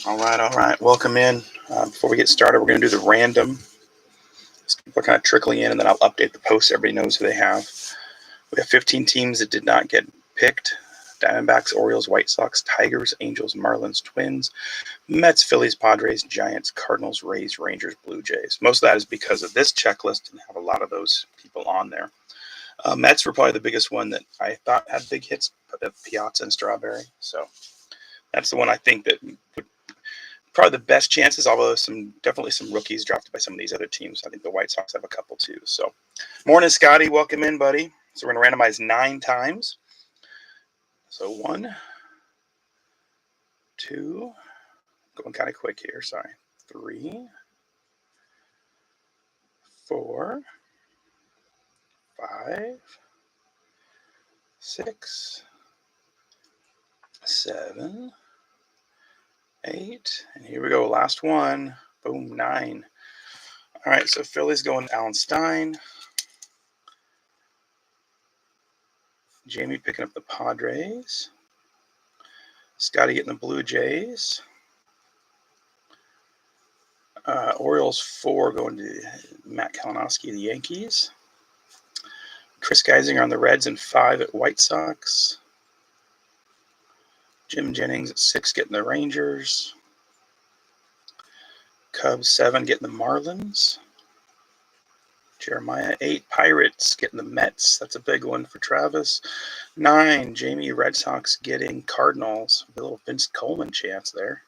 All right. Welcome in. Before we get started, we're going to do the random. People are kind of trickling in, and then I'll update the post so everybody knows who they have. We have 15 teams that did not get picked. Diamondbacks, Orioles, White Sox, Tigers, Angels, Marlins, Twins, Mets, Phillies, Padres, Giants, Cardinals, Rays, Rangers, Blue Jays. Most of that is because of this checklist and have a lot of those people on there. Mets were probably the biggest one that I thought had big hits, Piazza and Strawberry. So that's the one I think that would probably the best chances, although definitely some rookies drafted by some of these other teams. I think the White Sox have a couple too. So morning, Scotty. Welcome in, buddy. So we're going to randomize 9 times. So 1, 2, going kind of quick here, sorry. 3, 4, 5, 6, 7, 8, and here we go, last one. Boom, 9. All right, so Philly's going to Alan Stein. Jamie picking up the Padres. Scotty getting the Blue Jays. Orioles 4 going to Matt Kalinowski, the Yankees. Chris Geisinger on the Reds and 5 at White Sox. Jim Jennings at 6 getting the Rangers. Cubs 7 getting the Marlins. Jeremiah 8 Pirates getting the Mets. That's a big one for Travis. 9 Jamie Red Sox getting Cardinals. A little Vince Coleman chance there.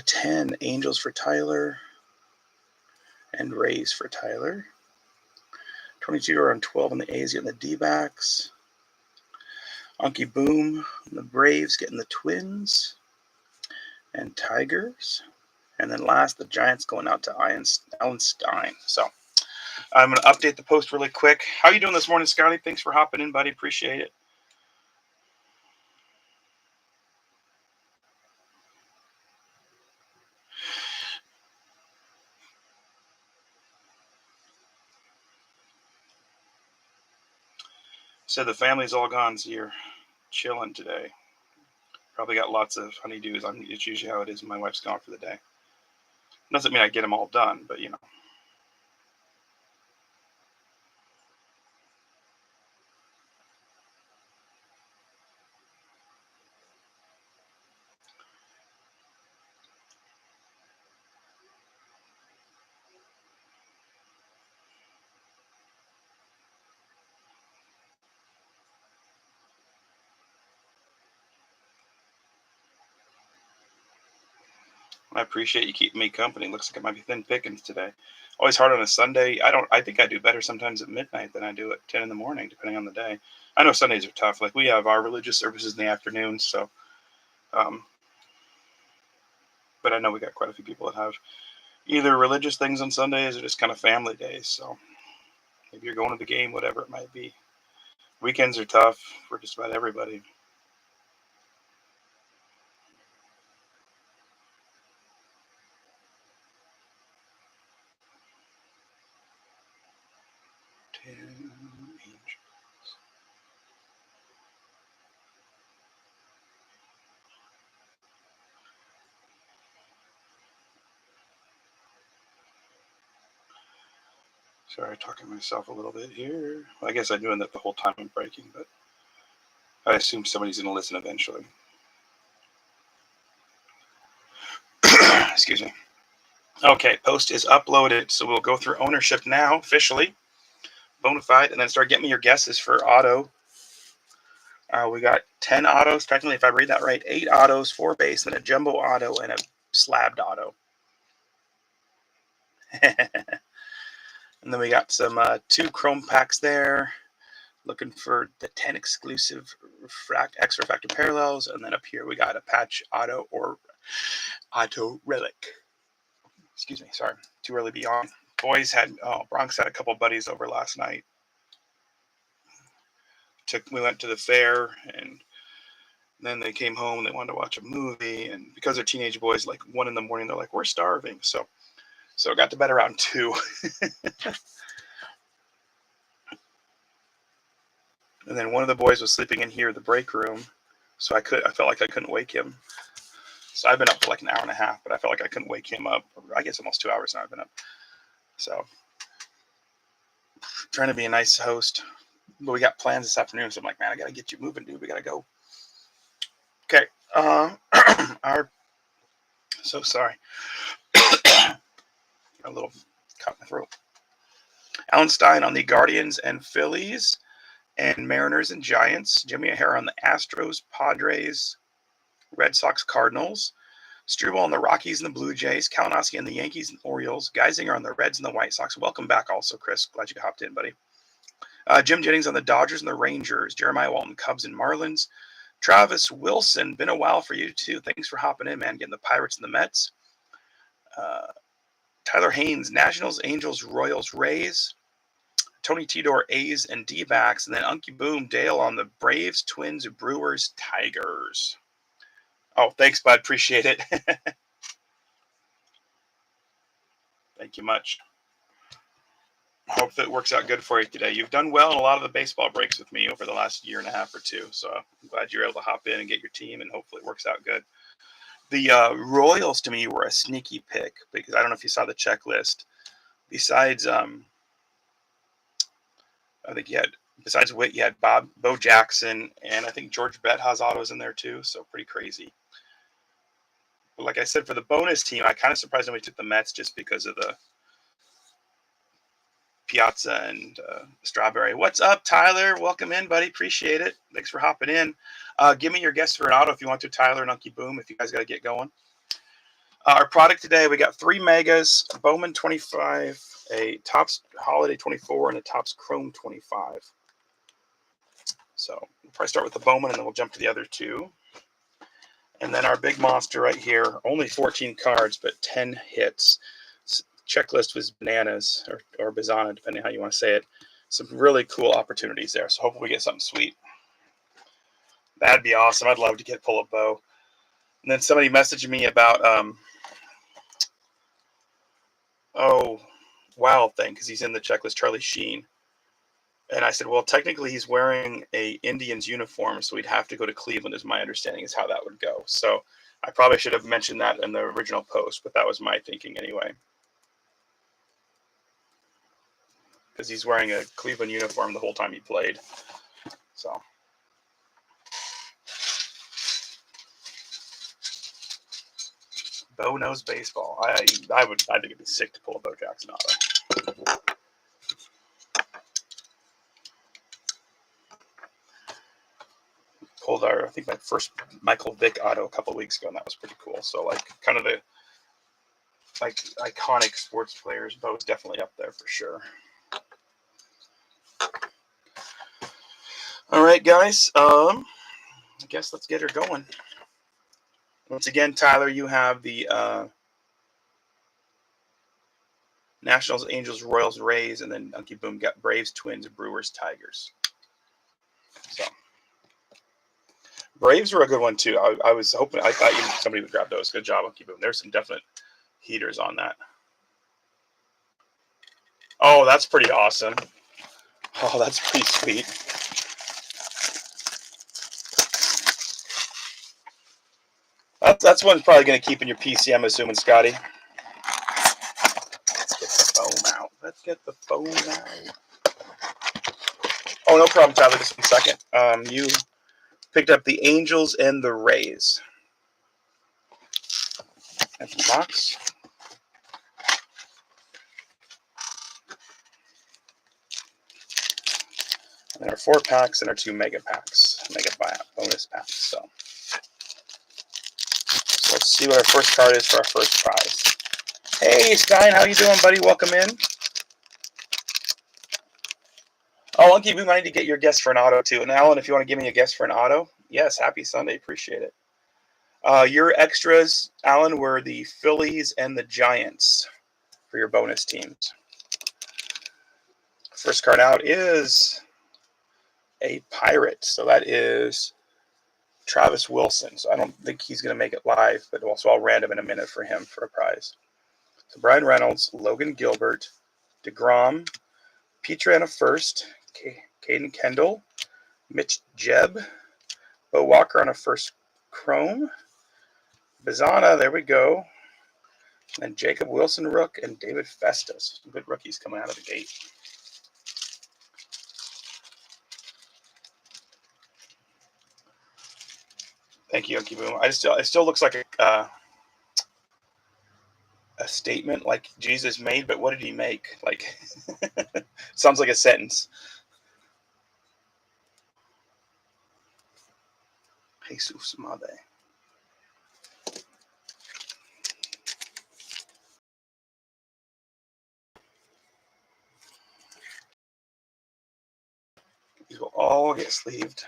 10 Angels for Tyler. And Rays for Tyler. 22 are on 12 on the A's getting the D-backs. Unky Boom, the Braves getting the Twins and Tigers. And then last, the Giants going out to Alan Stein. So I'm going to update the post really quick. How are you doing this morning, Scotty? Thanks for hopping in, buddy. Appreciate it. So the family's all gone, so you're chilling today. Probably got lots of honeydews. It's usually how it is when my wife's gone for the day. Doesn't mean I get them all done, but you know. I appreciate you keeping me company. Looks like it might be thin pickings today. Always hard on a Sunday. I think I do better sometimes at midnight than I do at 10 in the morning, depending on the day. I know Sundays are tough. Like we have our religious services in the afternoon, so but I know we got quite a few people that have either religious things on Sundays or just kind of family days. So maybe you're going to the game, whatever it might be. Weekends are tough for just about everybody. Sorry, talking to myself a little bit here. Well, I guess I'm doing that the whole time I'm breaking, but I assume somebody's going to listen eventually. Excuse me. Okay, post is uploaded, so we'll go through ownership now, officially, bona fide, and then start getting me your guesses for auto. We got 10 autos, technically, if I read that right, 8 autos, 4 base, and a jumbo auto, and a slabbed auto. And then we got some 2 chrome packs there. Looking for the 10 exclusive X refractor parallels. And then up here we got a patch auto or auto relic. Excuse me, sorry. Too early to be on. Bronx had a couple buddies over last night. We went to the fair, and then they came home and they wanted to watch a movie. And because they're teenage boys, like 1 in the morning, they're like, we're starving. So I got to bed around 2. And then one of the boys was sleeping in here, the break room. So I felt like I couldn't wake him. So I've been up for like an hour and a half, but I felt like I couldn't wake him up. I guess almost 2 hours now I've been up. So trying to be a nice host. But we got plans this afternoon, so I'm like, man, I got to get you moving, dude. We got to go. Okay. So sorry. A little cut in my throat. Alan Stein on the Guardians and Phillies, and Mariners and Giants. Jimmy O'Hara on the Astros, Padres, Red Sox, Cardinals. Struble on the Rockies and the Blue Jays. Kalinowski on the Yankees and Orioles. Geisinger on the Reds and the White Sox. Welcome back also, Chris. Glad you hopped in, buddy. Jim Jennings on the Dodgers and the Rangers. Jeremiah Walton, Cubs and Marlins. Travis Wilson, been a while for you too. Thanks for hopping in, man. Getting the Pirates and the Mets. Tyler Haynes, Nationals, Angels, Royals, Rays. Tony Tidor, A's and D-backs. And then Unky Boom, Dale on the Braves, Twins, Brewers, Tigers. Oh, thanks, bud. Appreciate it. Thank you much. Hope that works out good for you today. You've done well in a lot of the baseball breaks with me over the last year and a half or two. So I'm glad you're able to hop in and get your team, and hopefully it works out good. The Royals, to me, were a sneaky pick because I don't know if you saw the checklist. Besides, I think besides Witt, you had Bo Jackson, and I think George Brett has autos in there too. So pretty crazy. But like I said, for the bonus team, I kind of surprised nobody took the Mets just because of the Piazza and Strawberry. What's up, Tyler? Welcome in, buddy. Appreciate it. Thanks for hopping in. Give me your guess for an auto if you want to, Tyler and Unky Boom, if you guys got to get going. Our product today, we got 3 Megas, Bowman 25, a Topps Holiday 24, and a Topps Chrome 25. So we'll probably start with the Bowman, and then we'll jump to the other 2. And then our big monster right here, only 14 cards, but 10 hits. Checklist was bananas or Bizana, depending on how you want to say it. Some really cool opportunities there. So hopefully we get something sweet. That'd be awesome. I'd love to pull a Bo. And then somebody messaged me about Wild Thing, because he's in the checklist, Charlie Sheen. And I said, well, technically he's wearing a Indians uniform, so we'd have to go to Cleveland, is my understanding, is how that would go. So I probably should have mentioned that in the original post, but that was my thinking anyway. Because he's wearing a Cleveland uniform the whole time he played. So. Bo knows baseball. I think it'd be sick to pull a Bo Jackson auto. Pulled I think my first Michael Vick auto a couple of weeks ago, and that was pretty cool. So like kind of the iconic sports players, Bo's definitely up there for sure. All right, guys. I guess let's get her going. Once again, Tyler, you have the Nationals, Angels, Royals, Rays, and then Unky Boom got Braves, Twins, Brewers, Tigers. So Braves were a good one too. I was hoping, I thought somebody would grab those. Good job, Unky Boom. There's some definite heaters on that. Oh, that's pretty awesome. Oh, that's pretty sweet. That's one probably going to keep in your PC, I'm assuming, Scotty. Let's get the foam out. Let's get the foam out. Oh, no problem, Tyler. Just 1 second. You picked up the Angels and the Rays. Empty box. And then our 4 packs and our 2 mega packs, mega bonus packs. So let's see what our first card is for our first prize. Hey, Stein, how you doing, buddy? Welcome in. Oh, Unky Boom, I need to get your guess for an auto, too. And Alan, if you want to give me a guess for an auto. Yes, happy Sunday. Appreciate it. Your extras, Alan, were the Phillies and the Giants for your bonus teams. First card out is a Pirate. So that is Travis Wilson. So I don't think he's going to make it live, but also I'll random in a minute for him for a prize. So Brian Reynolds, Logan Gilbert, DeGrom, Petra in a first, Caden Kendall, Mitch Jebb, Bo Walker on a first Chrome, Bizana, there we go. And Jacob Wilson Rook and David Festus. Some good rookies coming out of the gate. Thank you, Yoki Boom. It still looks like a statement like Jesus made, but what did he make? Like, sounds like a sentence. Jesus Made. These will all get sleeved.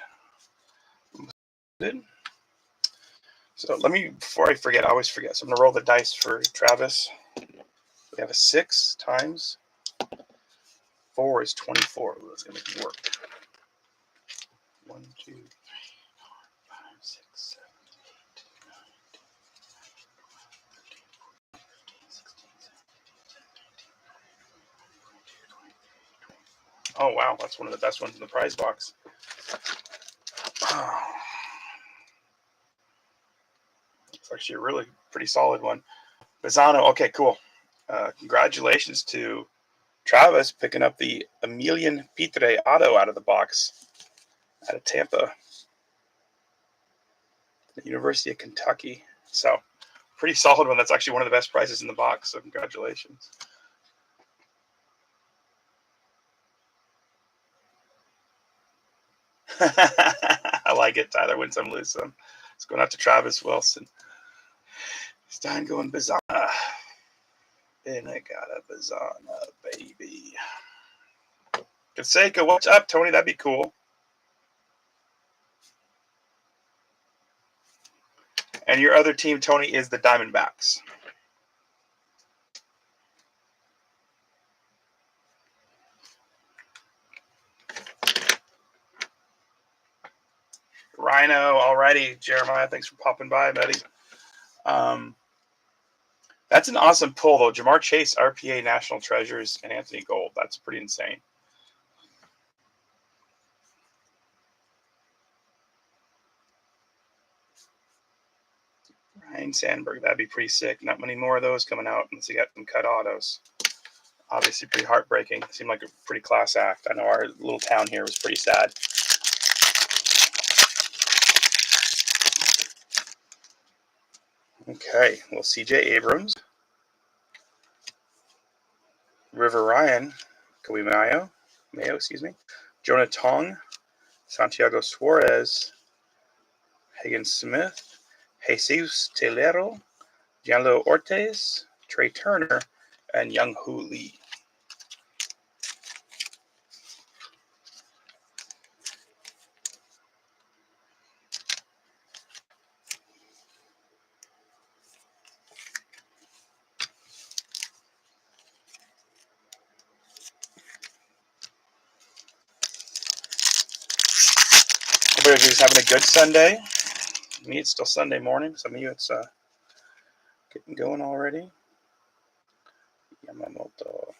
So let me, before I forget, I always forget. So I'm going to roll the dice for Travis. We have a 6 times 4 is 24. Ooh, that's going to make it work. 1, 2, 3, 4, 5, 6, 7, 8, 9, 10, 11, 12, 13, 14, 15, 16, 17, 18, 19, 20, 21, 22, 23, 24. Oh, wow. That's one of the best ones in the prize box. Oh. It's actually a really pretty solid one. Bizano, okay, cool. Congratulations to Travis picking up the Emilian Pitre auto out of the box out of Tampa, the University of Kentucky. So, pretty solid one. That's actually one of the best prizes in the box, so congratulations. I like it. Tyler win some, lose some. It's going out to Travis Wilson. Stein going Bizana. And I got a Bizana, baby. Conseco, what's up, Tony? That'd be cool. And your other team, Tony, is the Diamondbacks. Rhino, alrighty. Jeremiah, thanks for popping by, buddy. That's an awesome pull, though. Jamar Chase, RPA, National Treasures, and Anthony Gold. That's pretty insane. Ryan Sandberg, that'd be pretty sick. Not many more of those coming out unless you got some cut autos. Obviously pretty heartbreaking. Seemed like a pretty class act. I know our little town here was pretty sad. Okay, well, CJ Abrams, River Ryan, Mayo, Jonah Tong, Santiago Suarez, Hagen Smith, Jesus Telero, Gianlo Ortiz, Trey Turner, and Young Hoo Lee. Everybody's having a good Sunday. Me, it's still Sunday morning. Some of you, it's getting going already. Yamamoto.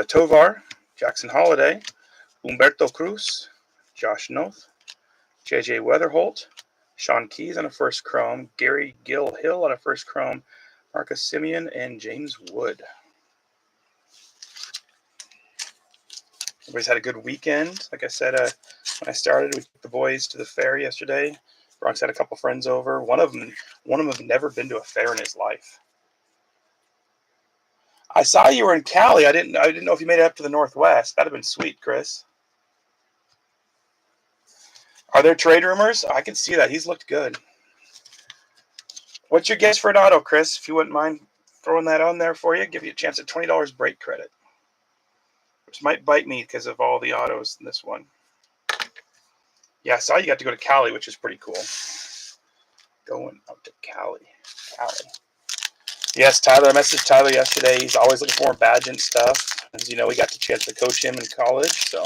Tovar, Jackson Holiday, Humberto Cruz, Josh Noth, JJ Weatherholt, Sean Keys on a first chrome, Gary Gill Hill on a first chrome, Marcus Simeon, and James Wood. Everybody's had a good weekend. Like I said, when I started, we took the boys to the fair yesterday. Bronx had a couple friends over. One of them had never been to a fair in his life. I saw you were in Cali. I didn't know if you made it up to the Northwest. That'd have been sweet, Chris. Are there trade rumors? I can see that. He's looked good. What's your guess for an auto, Chris? If you wouldn't mind throwing that on there for you, give you a chance at $20 break credit, which might bite me because of all the autos in this one. Yeah, I saw you got to go to Cali, which is pretty cool. Going out to Cali. Yes, Tyler. I messaged Tyler yesterday. He's always looking for more badge and stuff. As you know, we got the chance to coach him in college, so.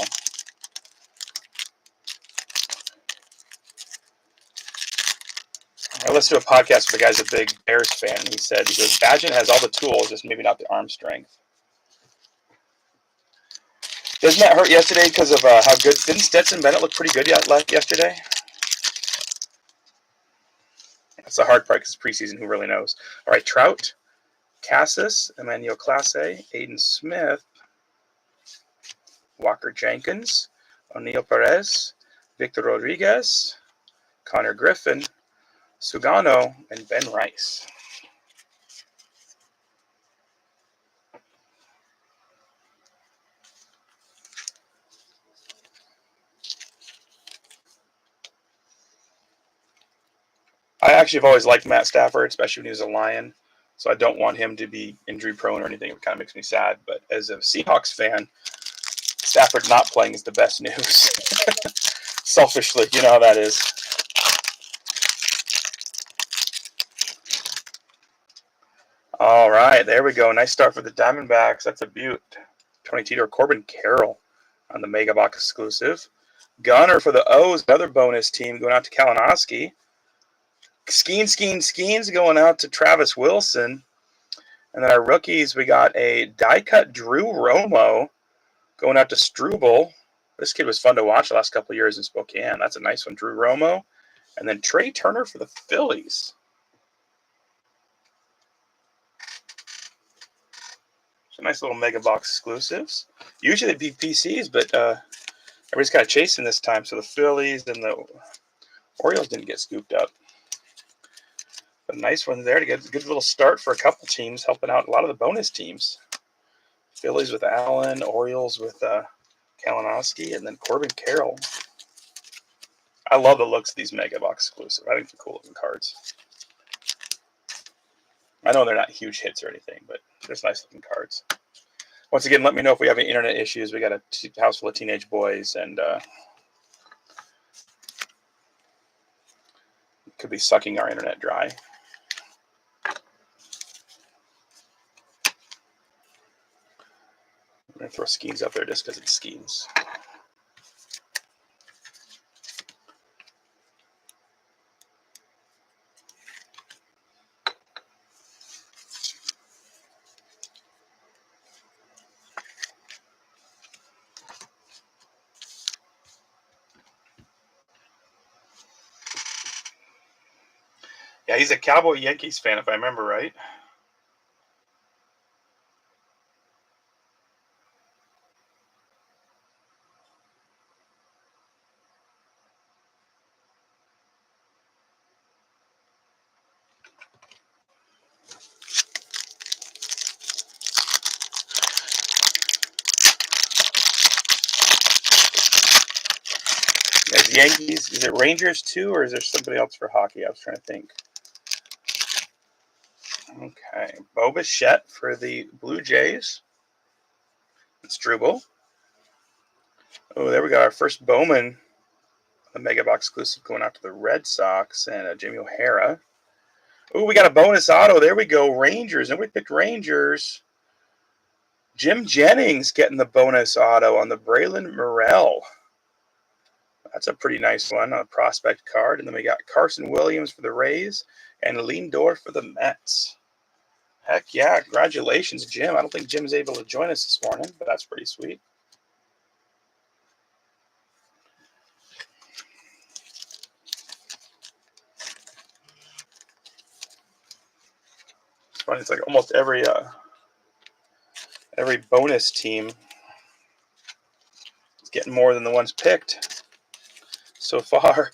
I listened to a podcast with a guy's a big Bears fan, and he goes, Badgett has all the tools, just maybe not the arm strength. Doesn't that hurt yesterday because of how good? Didn't Stetson Bennett look pretty good yesterday? That's the hard part because preseason. Who really knows? All right, Trout, Cassis, Emmanuel Clase, Aiden Smith, Walker Jenkins, O'Neill Perez, Victor Rodriguez, Connor Griffin, Sugano, and Ben Rice. I actually have always liked Matt Stafford, especially when he was a Lion. So I don't want him to be injury prone or anything. It kind of makes me sad. But as a Seahawks fan, Stafford not playing is the best news. Selfishly, you know how that is. All right, there we go. Nice start for the Diamondbacks. That's a beaut. 22 or Corbin Carroll on the Mega Box exclusive. Gunner for the O's, another bonus team going out to Kalinowski. Skeens going out to Travis Wilson. And then our rookies, we got a die-cut Drew Romo going out to Struble. This kid was fun to watch the last couple of years in Spokane. That's a nice one, Drew Romo. And then Trey Turner for the Phillies. So nice little Mega Box exclusives. Usually they'd be PCs, but everybody's kind of chasing this time. So the Phillies and the Orioles didn't get scooped up. But a nice one there to get a good little start for a couple teams, helping out a lot of the bonus teams. Phillies with Allen, Orioles with Kalinowski, and then Corbin Carroll. I love the looks of these Mega Box exclusive. I think they're cool looking cards. I know they're not huge hits or anything, but they're nice looking cards. Once again, let me know if we have any internet issues. We got a house full of teenage boys, and could be sucking our internet dry. I'm going to throw Skeens up there just because it's Skeens. Yeah, he's a Cowboy Yankees fan, if I remember right. Is Yankees, is it Rangers too, or is there somebody else for hockey? I was trying to think. Okay, Bo Bichette for the Blue Jays. It's Struble. Oh, there we go. Our first Bowman, the Mega Box exclusive, going out to the Red Sox and Jimmy O'Hara. Oh, we got a bonus auto. There we go. Rangers. Nobody picked Rangers. Jim Jennings getting the bonus auto on the Braylon Morrell. That's a pretty nice one on a prospect card. And then we got Carson Williams for the Rays and Lindor for the Mets. Heck yeah. Congratulations, Jim. I don't think Jim's able to join us this morning, but that's pretty sweet. It's funny. It's like almost every bonus team is getting more than the ones picked so far.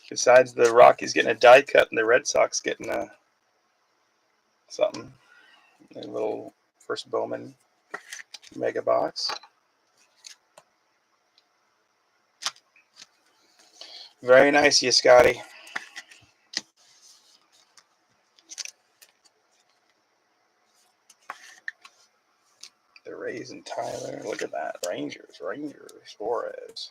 Besides the Rockies getting a die cut and the Red Sox getting something. A little first Bowman Mega Box. Very nice, you Scotty. The Rays and Tyler. Look at that. Rangers. Suarez.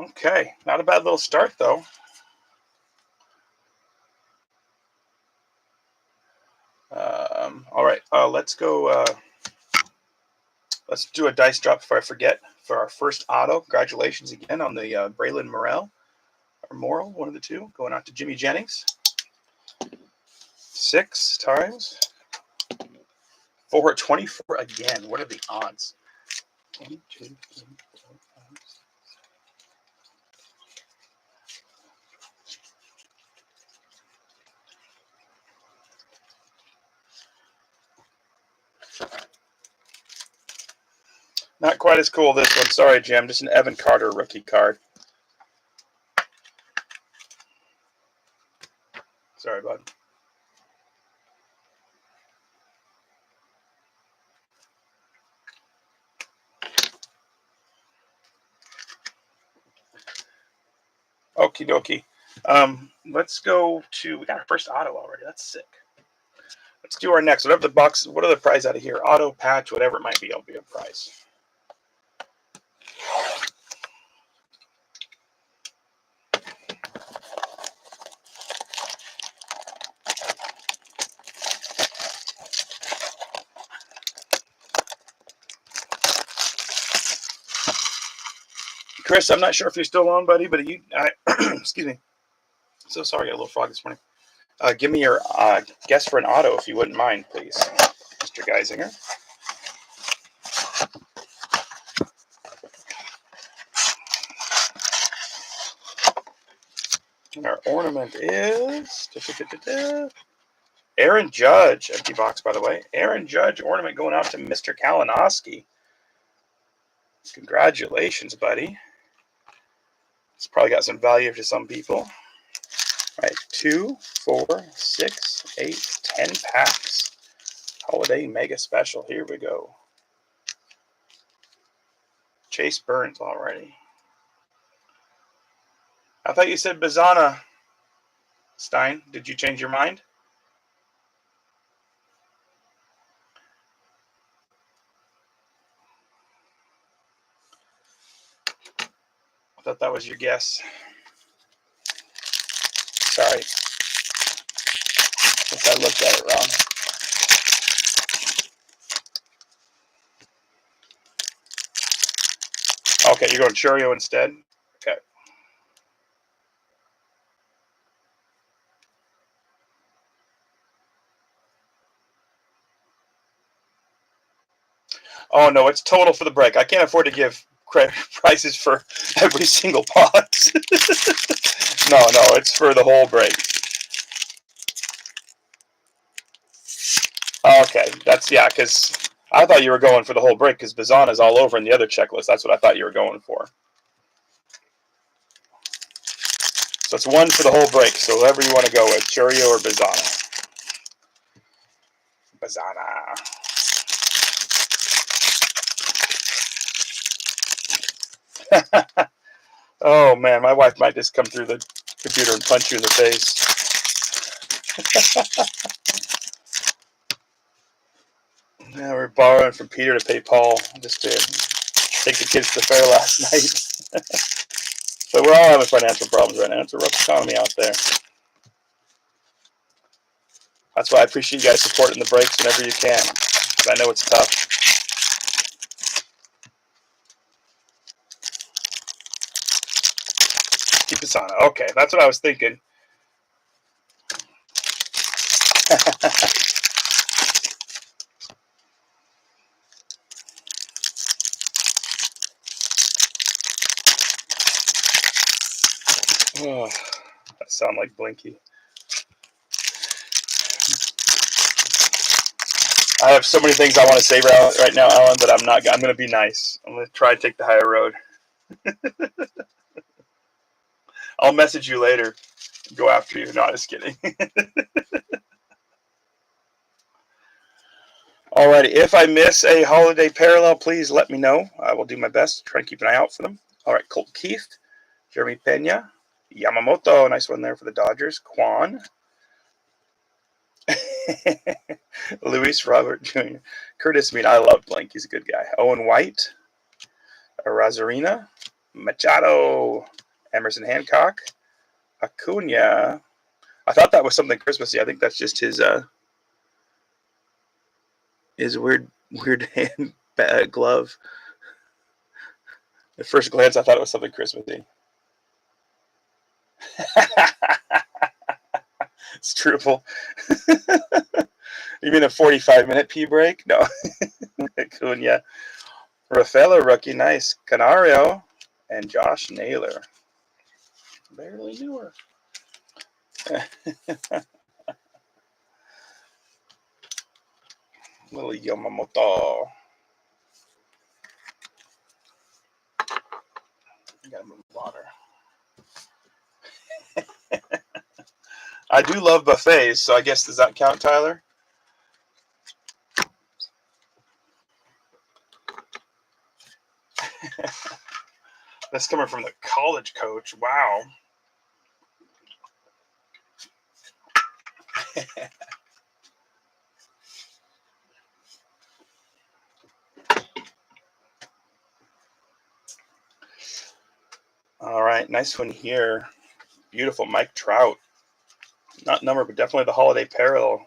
Okay, not a bad little start though. All right, let's go. Let's do a dice drop before I forget for our first auto. Congratulations again on the Braylon Morrell or Morrill, one of the two, going out to Jimmy Jennings. 6 times. 424 again. What are the odds? 1, 2, 3, 4, 5, 6. Not quite as cool this one. Sorry, Jim. Just an Evan Carter rookie card. Sorry, bud. Okie dokie. Let's go to, we got our first auto already. That's sick. Let's do our next. Whatever the box, what are the prize out of here? Auto, patch, whatever it might be, it'll be a prize. Chris, I'm not sure if you're still on, buddy, but excuse me. So sorry, I got a little frog this morning. Give me your guess for an auto, if you wouldn't mind, please, Mr. Geisinger. And our ornament is Aaron Judge. Empty box, by the way. Aaron Judge ornament going out to Mr. Kalinowski. Congratulations, buddy. It's probably got some value to some people. All right, 2, 4, 6, 8, 10 packs. Holiday mega special. Here we go. Chase Burns already. I thought you said Bazana, Stein. Did you change your mind? I thought that was your guess. Sorry. If I looked at it wrong. Okay, you're going Churio instead? Okay. Oh, no, it's total for the break. I can't afford to give credit prices for every single box. No, it's for the whole break. Okay, because I thought you were going for the whole break because Bazana's all over in the other checklist. That's what I thought you were going for. So it's 1 for the whole break. So whoever you want to go with, Churio or Bazana. Bazana. Oh, man, my wife might just come through the computer and punch you in the face. Yeah, we're borrowing from Peter to pay Paul just to take the kids to the fair last night. So we're all having financial problems right now. It's a rough economy out there. That's why I appreciate you guys supporting the breaks whenever you can. I know it's tough. Keep this on. Okay, that's what I was thinking. Oh, that sound like Blinky. I have so many things I want to say right now, Alan, but I'm not. I'm going to be nice. I'm going to try to take the higher road. I'll message you later. Go after you. No, just kidding. Alrighty, if I miss a holiday parallel, please let me know. I will do my best to try and keep an eye out for them. All right, Colt Keith, Jeremy Pena, Yamamoto, nice one there for the Dodgers. Kwan, Luis Robert Jr., Curtis Mead. I love Blank. He's a good guy. Owen White, Razarina, Machado, Emerson Hancock, Acuna. I thought that was something Christmassy. I think that's just his weird hand glove. At first glance, I thought it was something Christmassy. It's truthful. You mean a 45-minute pee break? No. Acuna. Rafaela rookie, nice. Canario and Josh Naylor. Barely knew her. Little Yamamoto. Gotta move water. I do love buffets, so I guess does that count, Tyler? That's coming from the college coach. Wow. All right, nice one here. Beautiful Mike Trout. Not number, but definitely the holiday parallel.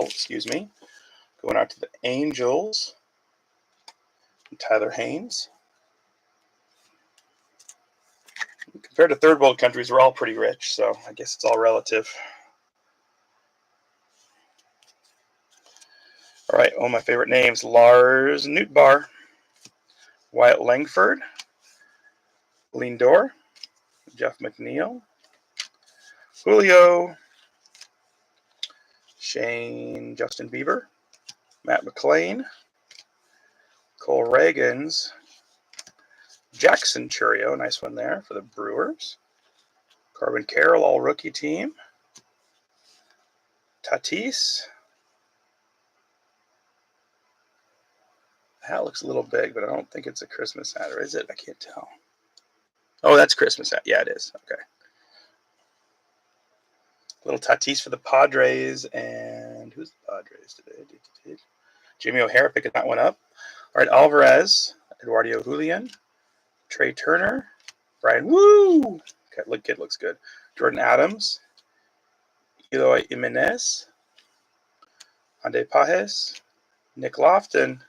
Excuse me. Going out to the Angels. Tyler Haynes. Compared to third world countries, we're all pretty rich, so I guess it's all relative. All right, my favorite names. Lars Nootbaar, Wyatt Langford, Lindor, Jeff McNeil, Julio, Shane Justin Bieber, Matt McLean, Cole Reagans, Jackson Churio, nice one there for the Brewers, Corbin Carroll, all rookie team, Tatis. The hat looks a little big, but I don't think it's a Christmas hat, or is it? I can't tell. Oh, that's Christmas hat. Yeah, it is. Okay. Little Tatis for the Padres. And who's the Padres today? Jimmy O'Hara picking that one up. All right, Alvarez, Eduardo Julian, Trey Turner, Brian Woo. Okay, kid looks good. Jordan Adams, Eloy Jimenez, Hyundai Pajes, Nick Lofton,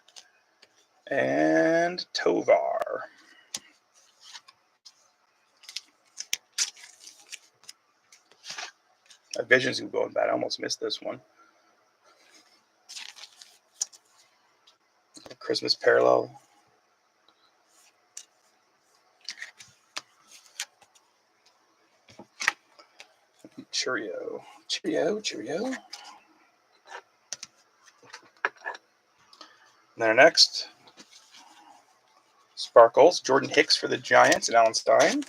and Tovar. My vision's going bad. I almost missed this one. Christmas parallel. Cheerio. And then our next Sparkles, Jordan Hicks for the Giants and Alan Stein.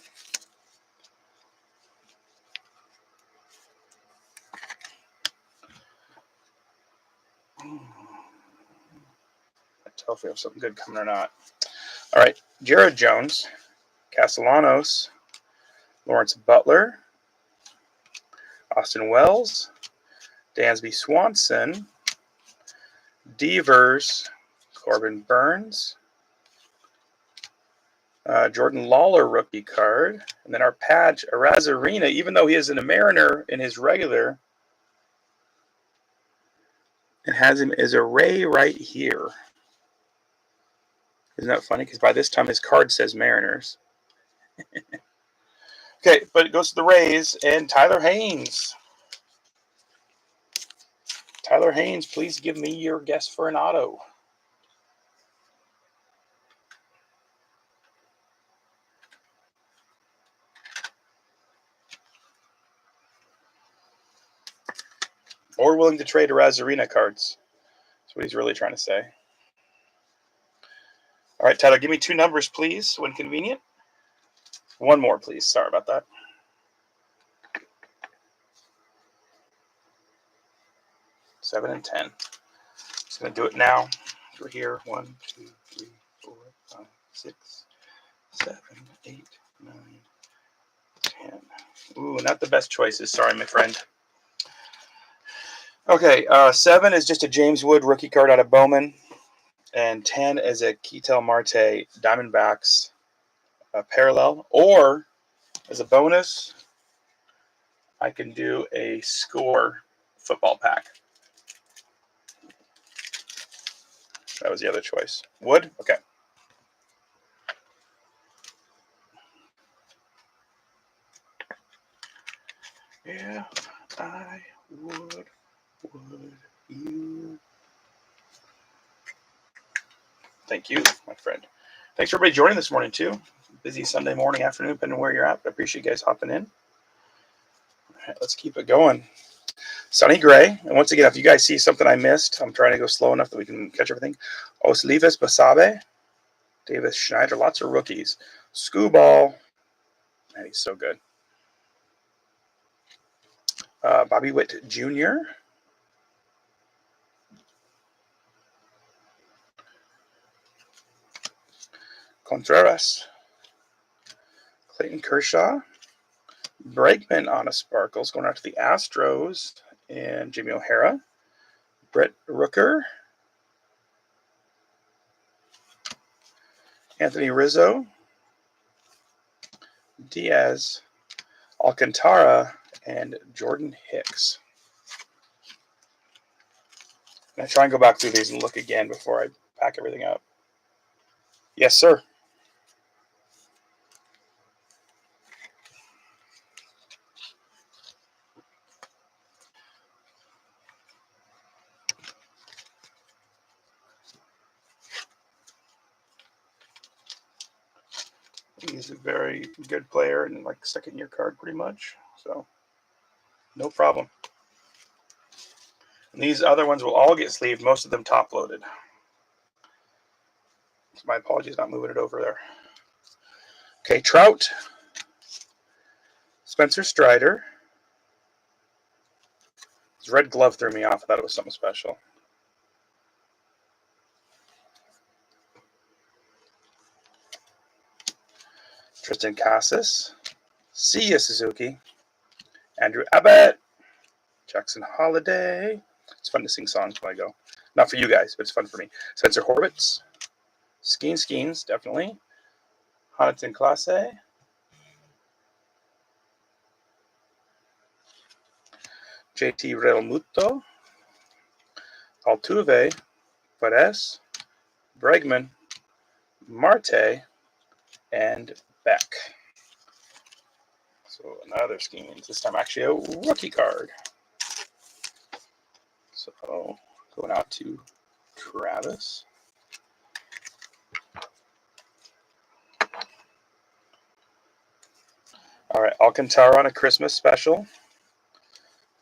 I tell if we have something good coming or not. All right, Jared Jones, Castellanos, Lawrence Butler, Austin Wells, Dansby Swanson, Devers, Corbin Burns, Jordan Lawler rookie card, and then our patch, Arazarena, even though he isn't a Mariner in his regular, it has him as a Ray right here. Isn't that funny? Because by this time his card says Mariners. Okay, but it goes to the Rays and Tyler Haynes. Tyler Haynes, please give me your guess for an auto. Or willing to trade Arazarena cards. That's what he's really trying to say. All right, Tyler, give me two numbers, please, when convenient. One more, please. Sorry about that. Seven and 10. Just going to do it now. We're here. 1, 2, 3, 4, 5, 6, 7, 8, 9, 10. Ooh, not the best choices. Sorry, my friend. Okay, 7 is just a James Wood rookie card out of Bowman. And 10 is a Ketel Marte Diamondbacks parallel, or as a bonus, I can do a score football pack. That was the other choice. Wood? Okay. Yeah, I would you? Thank you, my friend. Thanks for everybody joining this morning, too. Busy Sunday morning, afternoon, depending on where you're at. I appreciate you guys hopping in. All right, let's keep it going. Sunny Gray. And once again, if you guys see something I missed, I'm trying to go slow enough that we can catch everything. Oslives Basabe, Davis Schneider, lots of rookies. Scooball. Man, he's so good. Bobby Witt Jr. Contreras. Clayton Kershaw. Bregman on a Sparkles going out to the Astros. And Jimmy O'Hara. Brett Rooker. Anthony Rizzo. Diaz. Alcantara. And Jordan Hicks. I'm going to try and go back through these and look again before I pack everything up. Yes, sir. He's a very good player and like second-year card pretty much. So, no problem. And these other ones will all get sleeved, most of them top-loaded. So my apologies not moving it over there. Okay, Trout. Spencer Strider. His red glove threw me off. I thought it was something special. Tristan Casas. See ya, Suzuki. Andrew Abbott. Jackson Holiday. It's fun to sing songs when I go. Not for you guys, but it's fun for me. Spencer Horwitz. Skeens, definitely. Honiton Classe. JT Realmuto. Altuve. Perez. Bregman. Marte. And Beck. So another Skeens. This time actually a rookie card. So going out to Travis. All right, Alcantara on a Christmas special.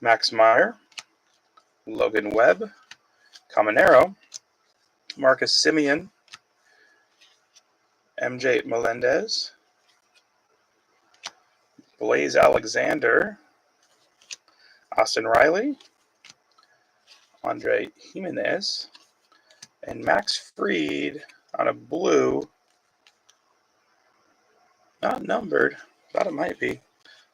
Max Meyer. Logan Webb. Caminero. Marcus Simeon. MJ Melendez. Blaze Alexander. Austin Riley. Andre Jimenez. And Max Fried on a blue. Not numbered. Thought it might be.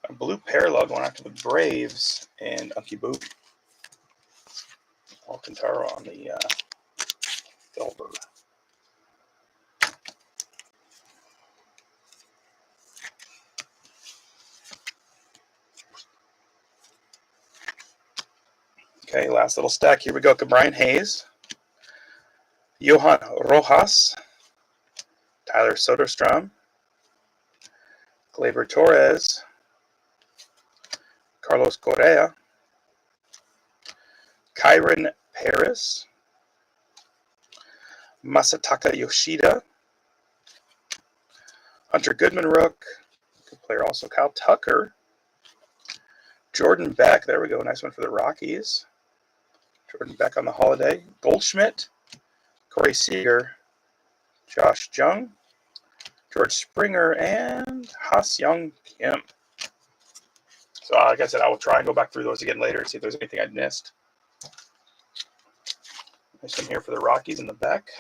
A blue parallel going out to the Braves and Unky Boop. Alcantara on the silver. Okay, last little stack. Here we go. Brian Hayes. Johan Rojas. Tyler Soderstrom. Gleyber Torres. Carlos Correa. Kyron Paris. Masataka Yoshida. Hunter Goodman Rook. Good player also. Kyle Tucker. Jordan Beck. There we go. Nice one for the Rockies. Jordan Beck on the holiday. Goldschmidt. Corey Seager. Josh Jung. George Springer. And Ha-Seong Kim. So like I said, I will try and go back through those again later and see if there's anything I missed. Nice one here for the Rockies in the back.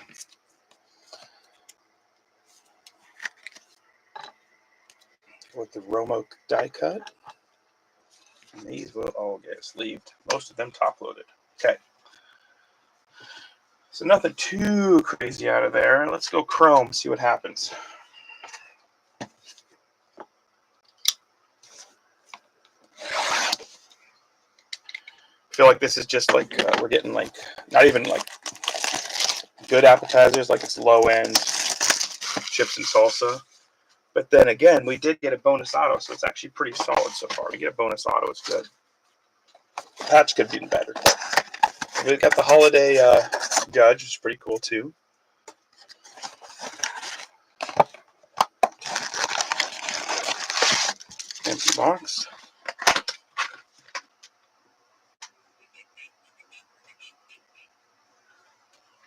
With the Romo die cut. And these will all get sleeved. Most of them top loaded. Okay. So nothing too crazy out of there. Let's go Chrome, see what happens. feel like this is just like we're getting like not even like good appetizers, like it's low end chips and salsa. But then again, we did get a bonus auto, so it's actually pretty solid so far. We get a bonus auto, it's good. Patch could have been better. We got the holiday judge, which is pretty cool too. Empty box.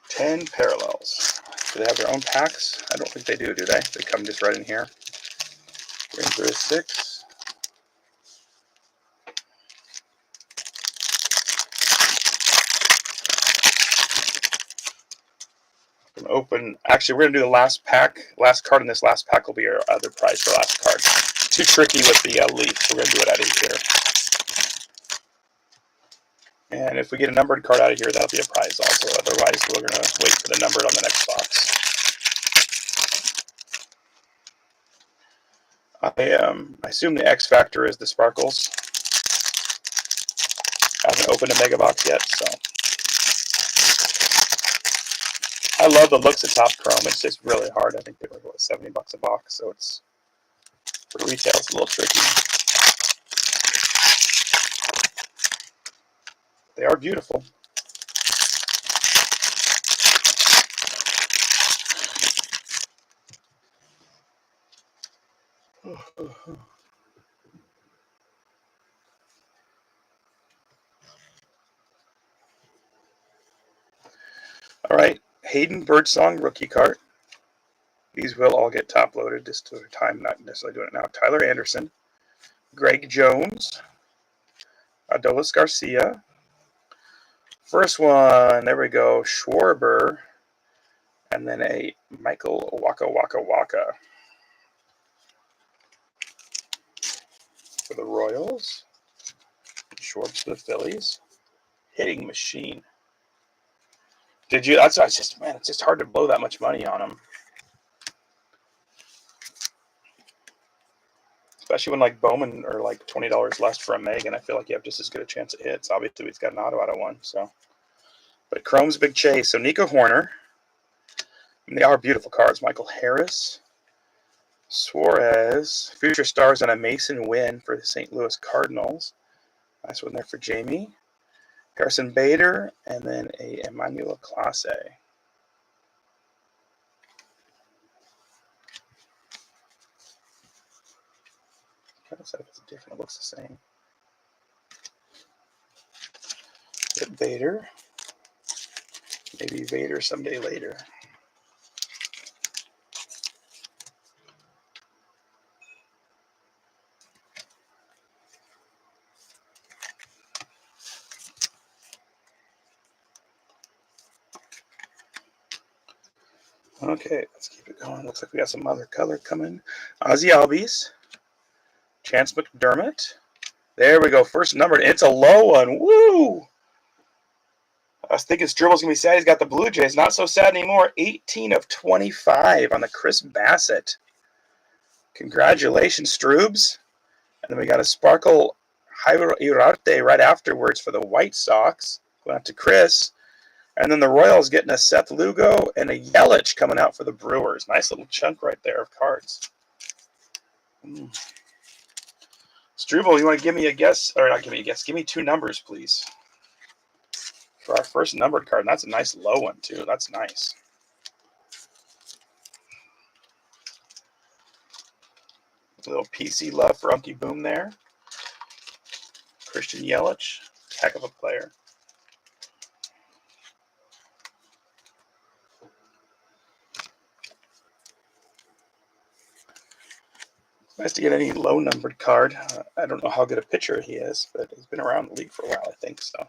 Ten parallels. Do they have their own packs? I don't think they do they? They come just right in here. Ranger is 6. Open. Actually, we're gonna do the last pack. Last card in this last pack will be our other prize for last card. Too tricky with the leaf, so we're gonna do it out of here. And if we get a numbered card out of here, that'll be a prize also. Otherwise, we're gonna wait for the numbered on the next box. I assume the X factor is the sparkles. I haven't opened a mega box yet, so. I love the looks of Top Chrome. It's just really hard. I think they're like, what, $70 a box, so it's for retail. It's a little tricky. They are beautiful. All right, Hayden Birdsong rookie card. These will all get top loaded just to time, not necessarily doing it now. Tyler Anderson, Greg Jones, Adolis Garcia. First one, there we go, Schwarber, and then a Michael Waka for the Royals. Schwarbs for the Phillies. Hitting machine. Did you? That's just, man, it's just hard to blow that much money on them. Especially when like Bowman are like $20 less for a Meg, and I feel like you have just as good a chance at hits. Obviously, he's got an auto out of one. So, but Chrome's a big chase. So Nico Horner. And they are beautiful cards. Michael Harris, Suarez, future stars on a Mason win for the St. Louis Cardinals. Nice one there for Jamie. Harrison Bader, and then a Emmanuel Clase. Kind of it's different. It looks the same. Get Bader. Maybe Vader someday later. Okay, let's keep it going. Looks like we got some other color coming. Ozzy Albies. Chance McDermott. There we go. First numbered. It's a low one. Woo! I was thinking Struvel's going to be sad he's got the Blue Jays. Not so sad anymore. 18 of 25 on the Chris Bassett. Congratulations, Strubes. And then we got a Sparkle Irarte right afterwards for the White Sox. Going out to Chris. And then the Royals getting a Seth Lugo and a Yelich coming out for the Brewers. Nice little chunk right there of cards. Struble, you want to give me a guess? Or not give me a guess. Give me 2 numbers, please. For our first numbered card. And that's a nice low one, too. That's nice. A little PC love for Unky Boom there. Christian Yelich. Heck of a player. Nice to get any low-numbered card. I don't know how good a pitcher he is, but he's been around the league for a while, I think so.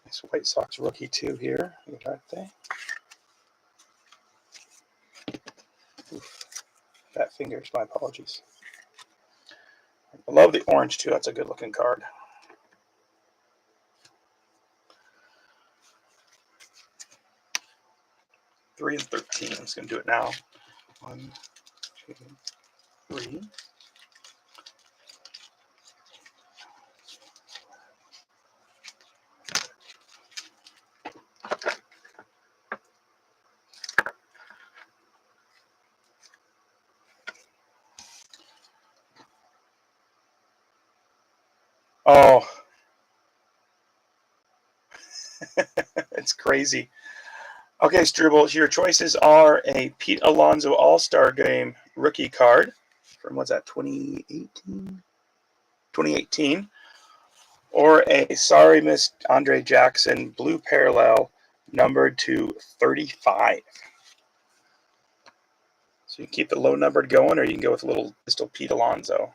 Nice White Sox rookie, too, here. Oof. Fat fingers, my apologies. I love the orange, too. That's a good-looking card. Three and 13. I'm just going to do it now. 1, 2, 3. It's crazy. Okay, Struble, your choices are a Pete Alonso All-Star Game rookie card from, what's that, 2018? 2018. Or a Sorry Miss Andre Jackson blue parallel numbered to 35. So you can keep the low numbered going, or you can go with a little pistol Pete Alonso.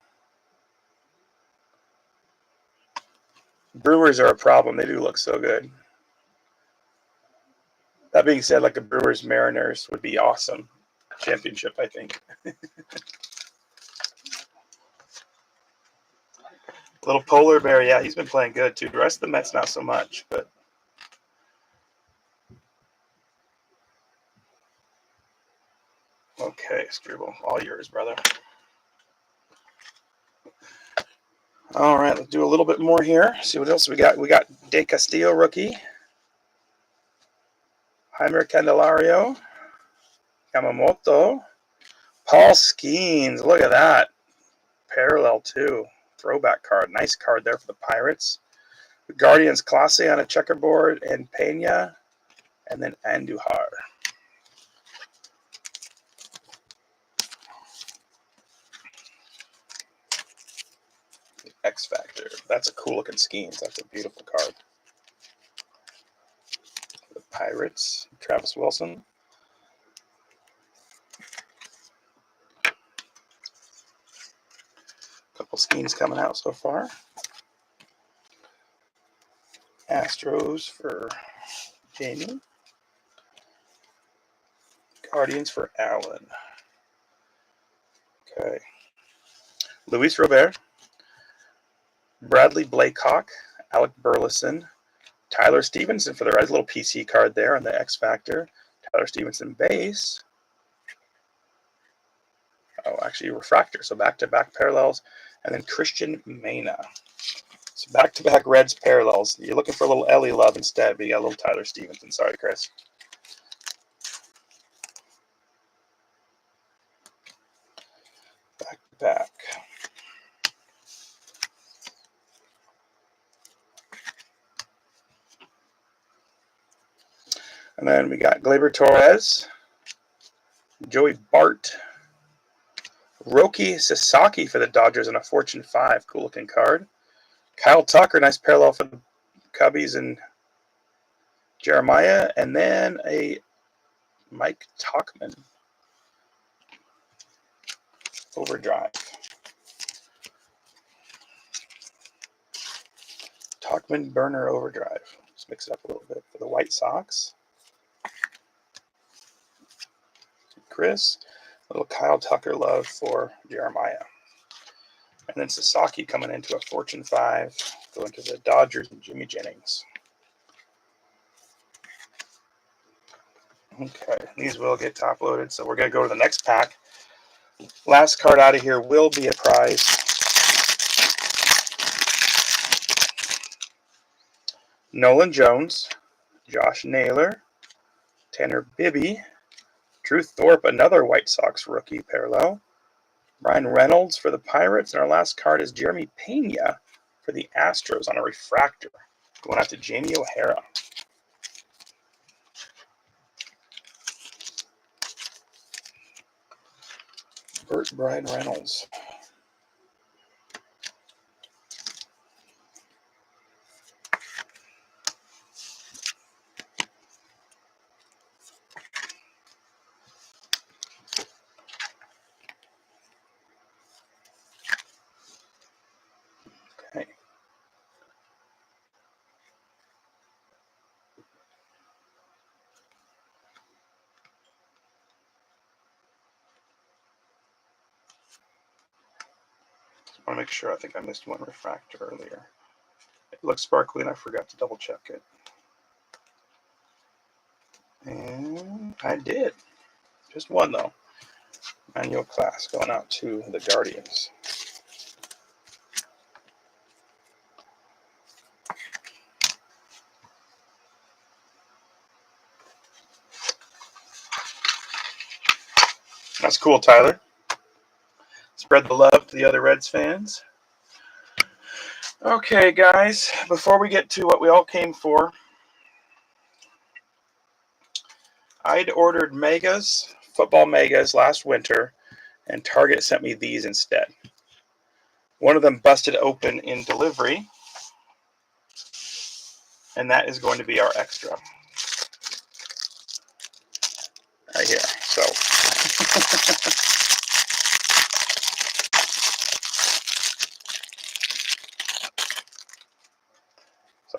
Brewers are a problem. They do look so good. That being said, like a Brewers Mariners would be awesome. Championship, I think. Little polar bear, yeah, he's been playing good too. The rest of the Mets not so much, but okay, Struble, all yours, brother. All right, let's do a little bit more here. See what else we got. We got De Castillo rookie, Heimer Candelario, Yamamoto, Paul Skeens. Look at that, parallel too. Throwback card, nice card there for the Pirates. The Guardians Clase on a checkerboard, and Pena, and then Andujar. X Factor. That's a cool looking Skeens. That's a beautiful card. The Pirates, Travis Wilson. Couple Skeens coming out so far. Astros for Jamie. Guardians for Allen. Okay. Luis Robert. Bradley Blakehock. Alec Burleson. Tyler Stevenson for the Reds. Little PC card there on the X Factor. Tyler Stevenson base. Oh, actually refractor. So back-to-back parallels. And then Christian Mena. So back-to-back Reds parallels. You're looking for a little Ellie love instead, but you got a little Tyler Stevenson. Sorry, Chris. Back-to-back. And then we got Gleyber Torres, Joey Bart, Roki Sasaki for the Dodgers on a Fortune 5. Cool looking card. Kyle Tucker, nice parallel for the Cubbies and Jeremiah. And then a Mike Tauchman overdrive. Tauchman burner overdrive. Let's mix it up a little bit for the White Sox. Chris, a little Kyle Tucker love for Jeremiah. And then Sasaki coming into a Fortune 5, going to the Dodgers and Jimmy Jennings. Okay, these will get top loaded, so we're going to go to the next pack. Last card out of here will be a prize. Nolan Jones, Josh Naylor, Tanner Bibby, Drew Thorpe, another White Sox rookie parallel, Ryan Reynolds for the Pirates, and our last card is Jeremy Pena for the Astros on a refractor. Going out to Jamie O'Hara. Brian Reynolds. Okay. I want to make sure. I think I missed one refractor earlier. It looks sparkly and I forgot to double check it. And I did. Just one though. Manual class going out to the Guardians. That's cool, Tyler. Spread the love to the other Reds fans. Okay, guys, before we get to what we all came for, I'd ordered megas, football megas, last winter, and Target sent me these instead. One of them busted open in delivery, and that is going to be our extra right here. So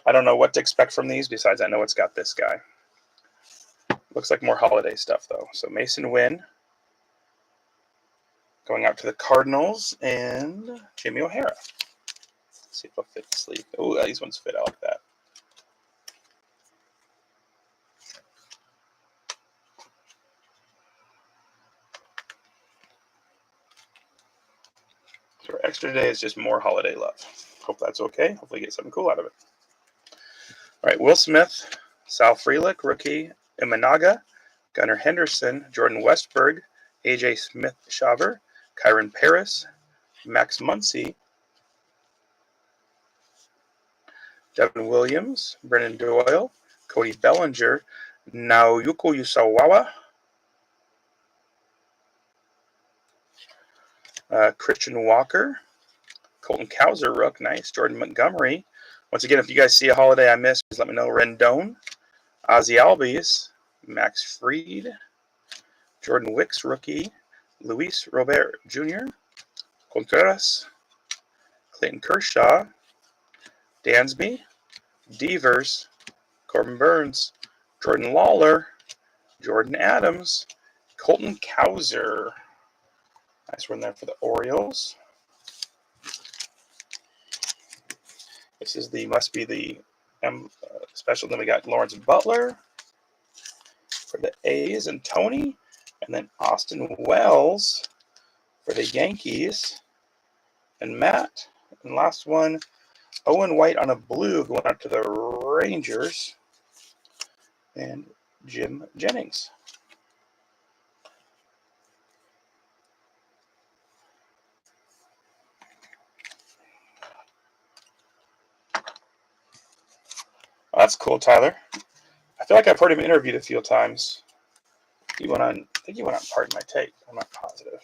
I don't know what to expect from these, besides I know it's got this guy. Looks like more holiday stuff, though. So Mason Wynn going out to the Cardinals, and Jimmy O'Hara. Let's see if it'll fit the sleeve. Oh, these ones fit. I like that. So our extra today is just more holiday love. Hope that's okay. Hopefully get something cool out of it. All right, Will Smith, Sal Frelick, rookie, Imanaga, Gunnar Henderson, Jordan Westberg, AJ Smith-Shaver, Kyron Paris, Max Muncy, Devin Williams, Brennan Doyle, Cody Bellinger, Naoyuko Yusawawa, Christian Walker, Colton Cowser, rook, nice. Jordan Montgomery. Once again, if you guys see a holiday I missed, please let me know. Rendon, Ozzy Albies, Max Fried, Jordan Wicks, rookie, Luis Robert Jr., Contreras, Clayton Kershaw, Dansby, Devers, Corbin Burns, Jordan Lawler, Jordan Adams, Colton Cowser. Nice one there for the Orioles. This is must be the special. Then we got Lawrence Butler for the A's and Tony, and then Austin Wells for the Yankees and Matt. And last one, Owen White on a blue going out to the Rangers and Jim Jennings. Oh, that's cool, Tyler. I feel like I've heard him interviewed a few times. He went on, I think he went on Pardon My Take. I'm not positive.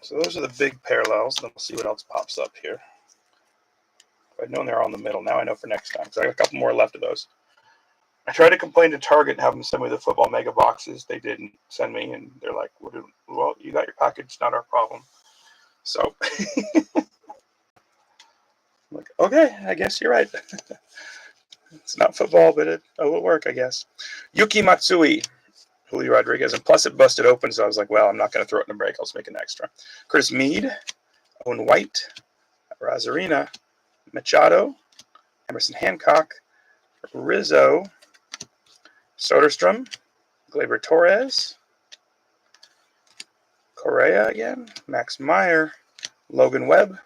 So those are the big parallels. Then we'll see what else pops up here. I'd known they're all in the middle. Now I know for next time. So I got a couple more left of those. I tried to complain to Target and have them send me the football mega boxes. They didn't send me, and they're like, well, you got your package, not our problem. So I'm like, okay, I guess you're right. It's not football, but it will work, I guess. Yuki Matsui, Julio Rodriguez, and plus it busted open, so I was like, well, I'm not going to throw it in a break. I'll just make an extra. Curtis Mead, Owen White, Rosarina, Machado, Emerson Hancock, Rizzo, Soderstrom, Gleyber Torres, Correa again, Max Meyer, Logan Webb,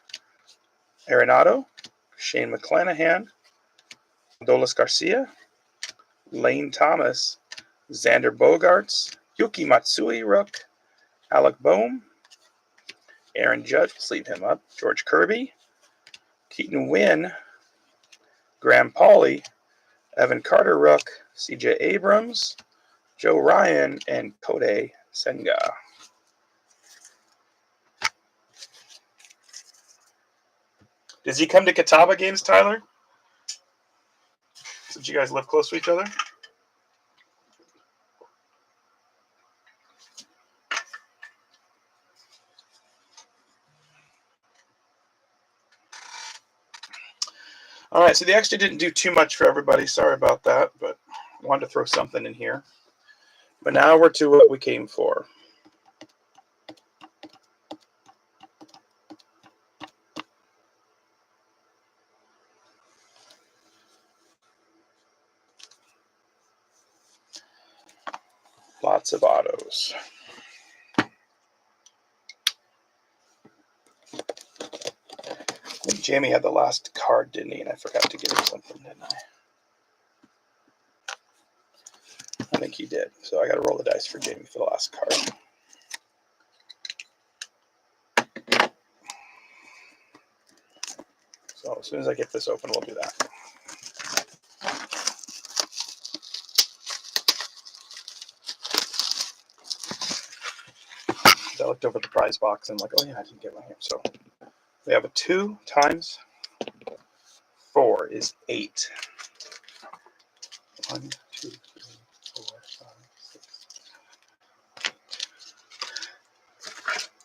Arenado, Shane McClanahan, Dolis Garcia, Lane Thomas, Xander Bogaerts, Yuki Matsui, rook, Alec Boehm, Aaron Judge, let's leave him up, George Kirby, Keaton Wynn, Graham Pauley, Evan Carter, rook, CJ Abrams, Joe Ryan, and Kodai Senga. Does he come to Catawba games, Tyler? Since you guys live close to each other? All right, so the extra didn't do too much for everybody. Sorry about that, but I wanted to throw something in here. But now we're to what we came for. Lots of autos. I think Jamie had the last card, didn't he? And I forgot to give him something, didn't I? I think he did. So I got to roll the dice for Jamie for the last card. So as soon as I get this open, we'll do that. I looked over the prize box and I'm like, oh yeah, I didn't get one here. So we have a 2 times 4 is 8. 1, 2, 3, 4, 5, 6.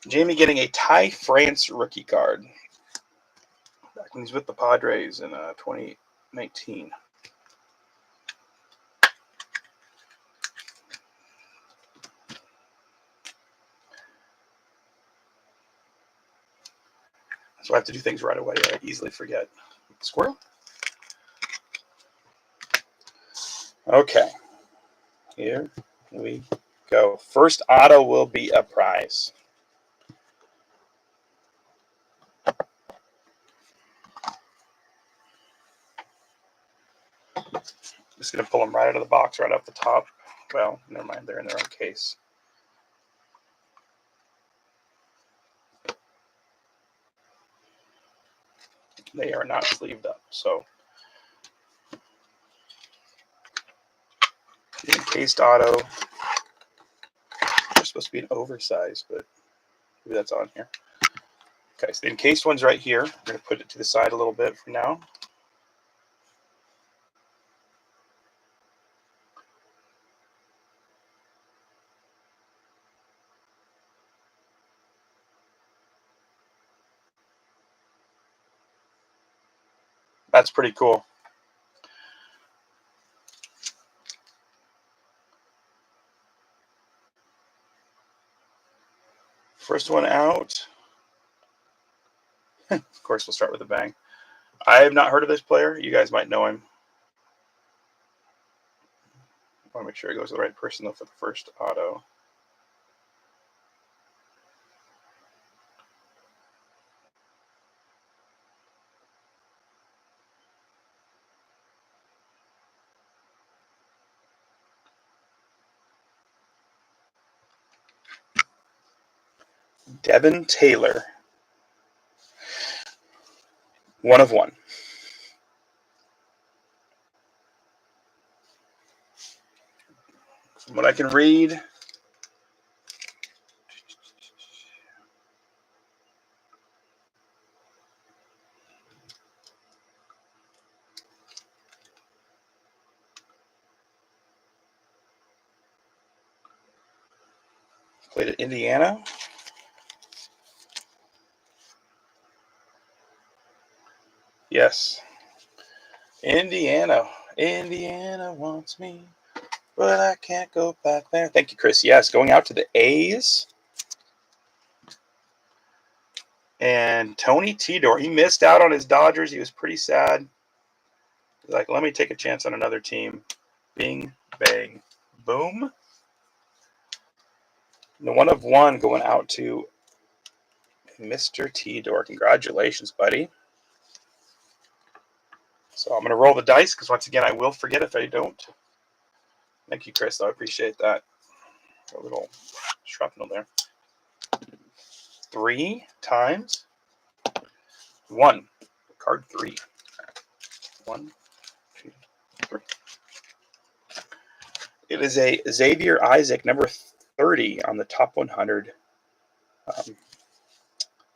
Jamie getting a Ty France rookie card. Back when he's with the Padres in 2019. So I have to do things right away. I easily forget. Squirrel? Okay. Here we go. First auto will be a prize. Just going to pull them right out of the box, right off the top. Well, never mind. They're in their own case. They are not sleeved up. So the encased auto. They're supposed to be an oversized, but maybe that's on here. Okay, so the encased one's right here. I'm going to put it to the side a little bit for now. That's pretty cool. First one out. Of course, we'll start with a bang. I have not heard of this player. You guys might know him. I want to make sure it goes to the right person, though, for the first auto. Devin Taylor. 1 of 1. From what I can read, played at Indiana. Yes. Indiana. Indiana wants me, but I can't go back there. Thank you, Chris. Yes, going out to the A's. And Tony Tidor, he missed out on his Dodgers. He was pretty sad. He's like, let me take a chance on another team. Bing, bang, boom. And the 1 of 1 going out to Mr. Tidor. Congratulations, buddy. So I'm going to roll the dice because, once again, I will forget if I don't. Thank you, Chris. I appreciate that. A little shrapnel there. 3 times 1. Card 3. 1, 2, 3. It is a Xavier Isaac, number 30 on the top 100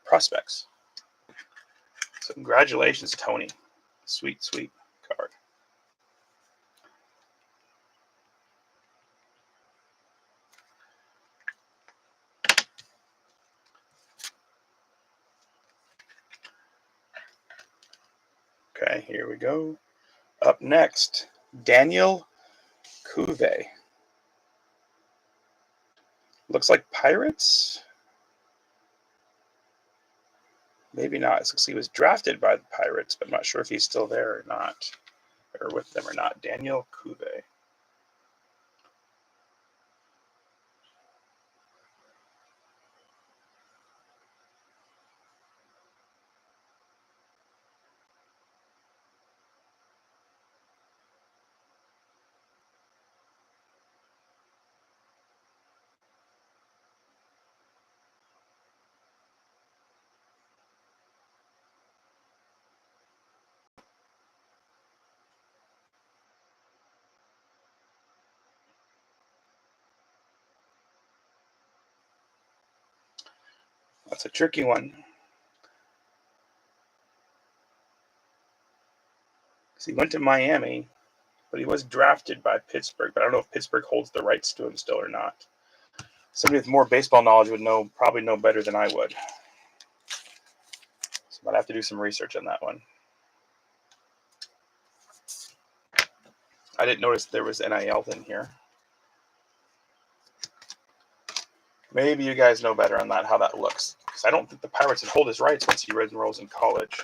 prospects. So congratulations, Tony. Sweet, sweet card. Okay, here we go. Up next, Daniel Cuvée. Looks like Pirates. Maybe not. It looks like he was drafted by the Pirates, but I'm not sure if he's still there or not, or with them or not. Daniel Cuvée. That's a tricky one. He went to Miami, but he was drafted by Pittsburgh. But I don't know if Pittsburgh holds the rights to him still or not. Somebody with more baseball knowledge would probably know better than I would. So I'd have to do some research on that one. I didn't notice there was NIL in here. Maybe you guys know better on that, how that looks. Because I don't think the Pirates would hold his rights once he enrolls in college.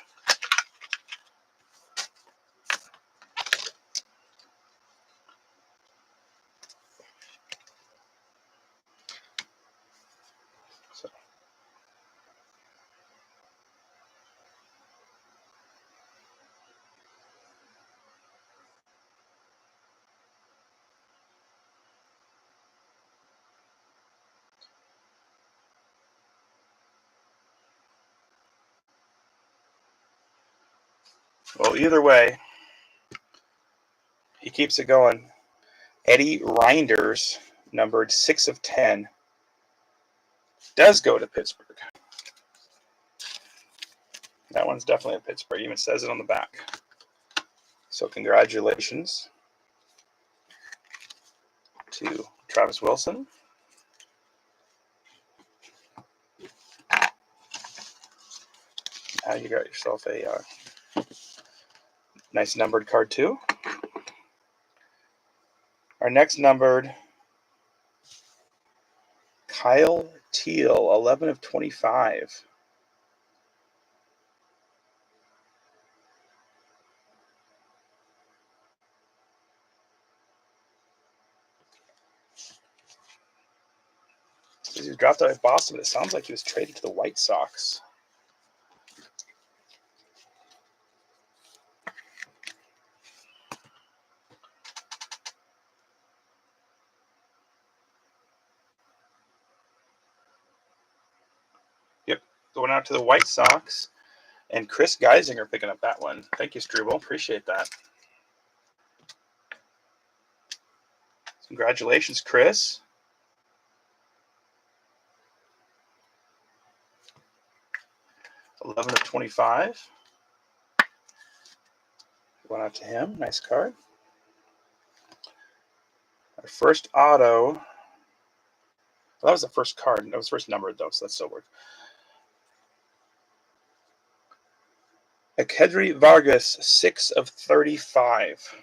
Well, either way, he keeps it going. Eddie Reinders, numbered 6 of 10, does go to Pittsburgh. That one's definitely a Pittsburgh. It even says it on the back. So congratulations to Travis Wilson. Now you got yourself a nice numbered card too. Our next numbered, Kyle Teal, 11 of 25. He was drafted out of Boston, but it sounds like he was traded to the White Sox. Yep, going out to the White Sox. And Chris Geisinger picking up that one. Thank you, Struble. Appreciate that. Congratulations, Chris. $11 of 25. Went out to him. Nice card. Our first auto. Well, that was the first card. That was first numbered, though, so that still works. Akedri Vargas, 6 of 35.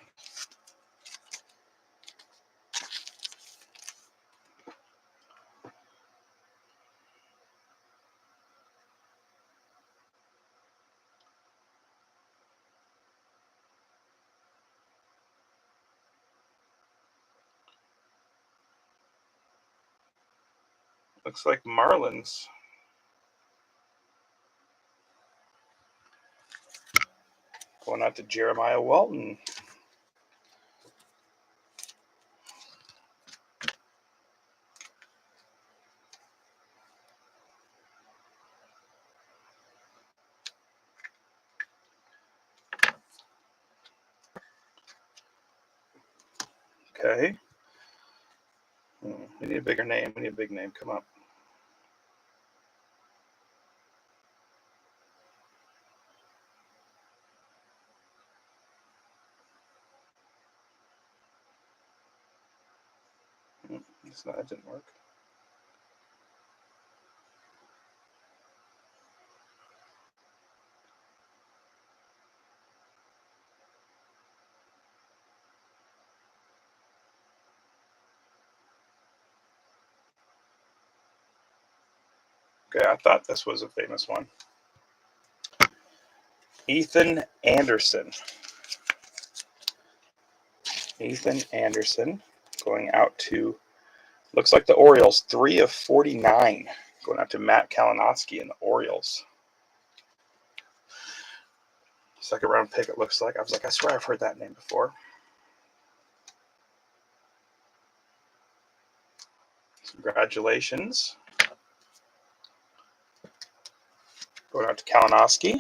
Looks like Marlins. Going out to Jeremiah Walton. Okay. We need a bigger name. We need a big name. Come up. That didn't work. Okay, I thought this was a famous one. Ethan Anderson. Ethan Anderson going out to, looks like the Orioles, 3 of 49. Going out to Matt Kalinowski and the Orioles. Second round pick, it looks like. I was like, I swear I've heard that name before. Congratulations. Going out to Kalinowski.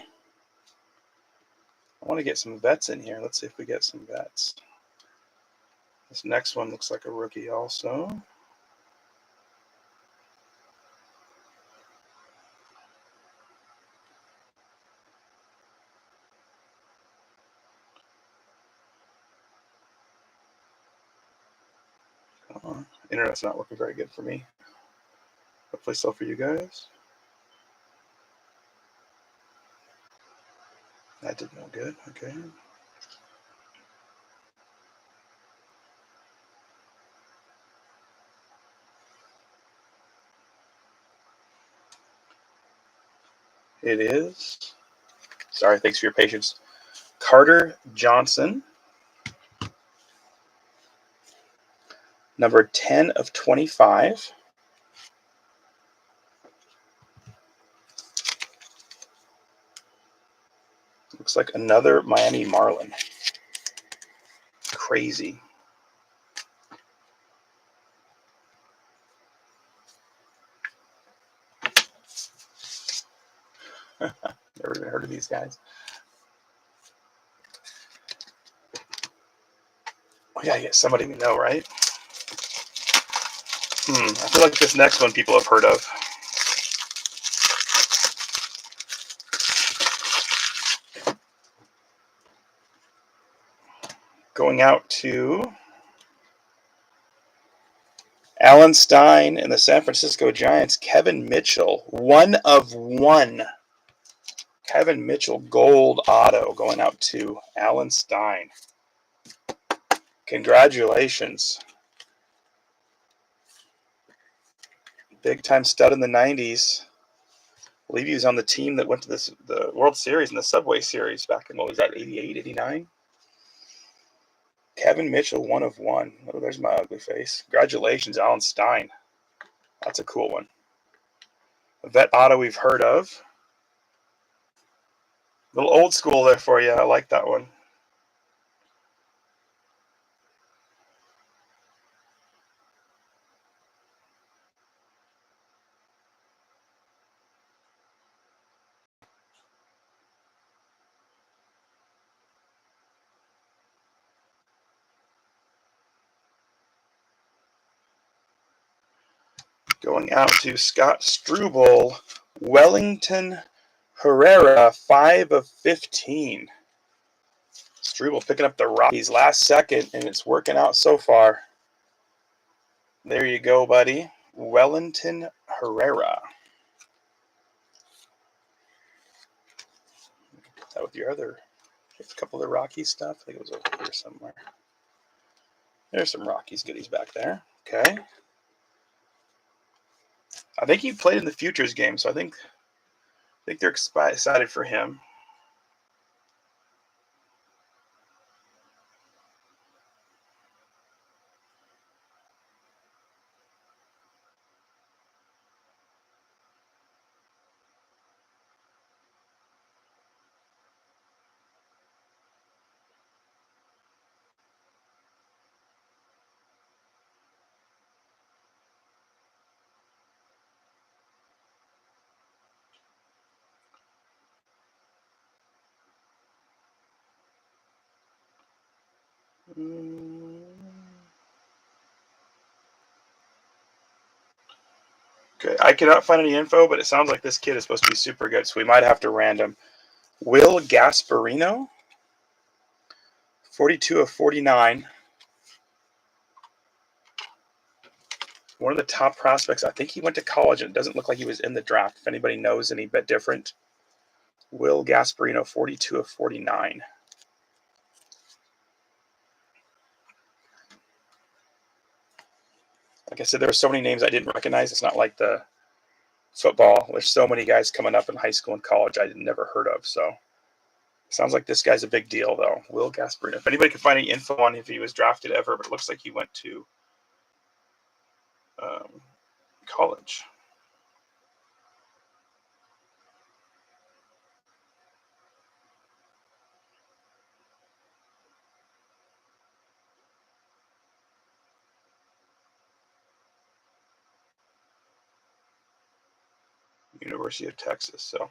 I want to get some vets in here. Let's see if we get some vets. This next one looks like a rookie also. Internet's not working very good for me. Hopefully so for you guys. That did no good. Okay. It is. Sorry, thanks for your patience. Carter Johnson, number 10 of 25. Looks like another Miami Marlin. Crazy. Never even heard of these guys. We gotta get somebody we know, right? I feel like this next one people have heard of. Going out to Alan Stein and the San Francisco Giants, Kevin Mitchell, 1 of 1. Kevin Mitchell gold auto going out to Alan Stein. Congratulations. Big time stud in the 90s. I believe he was on the team that went to the World Series and the Subway Series back in, what was that, 88, 89? Kevin Mitchell, 1 of 1. Oh, there's my ugly face. Congratulations, Alan Stein. That's a cool one. A vet auto we've heard of. A little old school there for you. I like that one. Going out to Scott Struble, Wellington Herrera, 5 of 15. Struble picking up the Rockies last second, and it's working out so far. There you go, buddy. Wellington Herrera. That with your other, a couple of the Rockies stuff. I think it was over here somewhere. There's some Rockies goodies back there. Okay. I think he played in the Futures game, so I think they're excited for him. Okay, I cannot find any info, but it sounds like this kid is supposed to be super good, so we might have to random. Will Gasparino, 42 of 49. One of the top prospects. I think he went to college, and it doesn't look like he was in the draft. If anybody knows any bit different, Will Gasparino, 42 of 49. Like I said, there are so many names I didn't recognize. It's not like the football. There's so many guys coming up in high school and college I had never heard of. So sounds like this guy's a big deal, though. Will Gasparino. If anybody can find any info on if he was drafted ever, but it looks like he went to college. University of Texas. So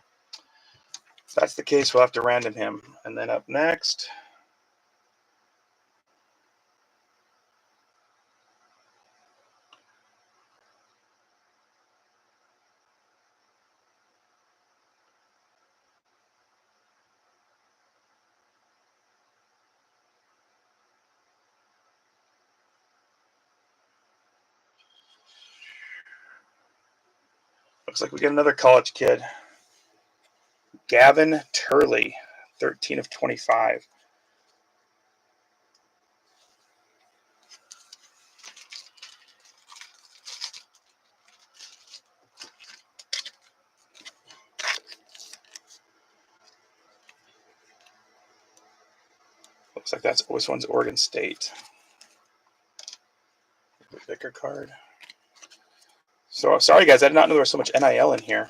if that's the case, we'll have to random him. And then up next, Looks like we get another college kid. Gavin Turley, 13 of 25. Looks like this one's Oregon State. The thicker card. So sorry guys, I did not know there was so much NIL in here.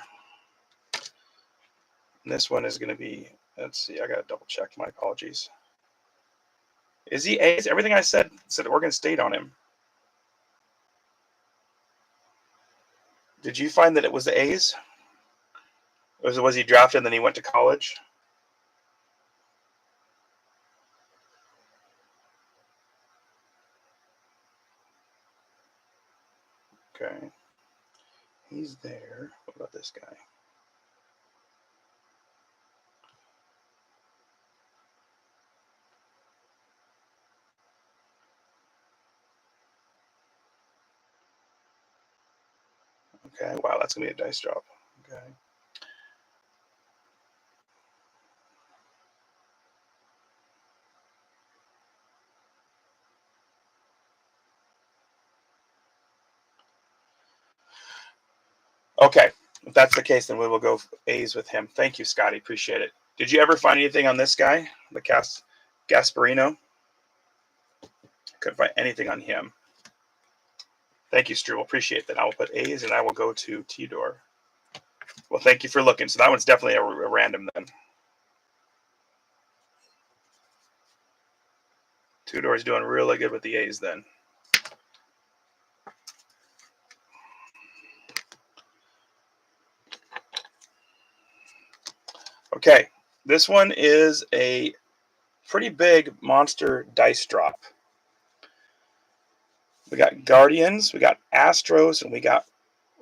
And this one is going to be, let's see, I got to double check. My apologies. Is he A's? Everything I said Oregon State on him. Did you find that it was the A's? Was he drafted and then he went to college? Okay. He's there. What about this guy? Okay. Wow, that's going to be a dice drop. Okay. Okay. If that's the case, then we will go A's with him. Thank you, Scotty. Appreciate it. Did you ever find anything on this guy, the Gasparino? Couldn't find anything on him. Thank you, Stu. Appreciate that. I will put A's and I will go to Tudor. Well, thank you for looking. So that one's definitely a random then. Tudor is doing really good with the A's then. Okay, this one is a pretty big monster dice drop. We got Guardians, we got Astros, and we got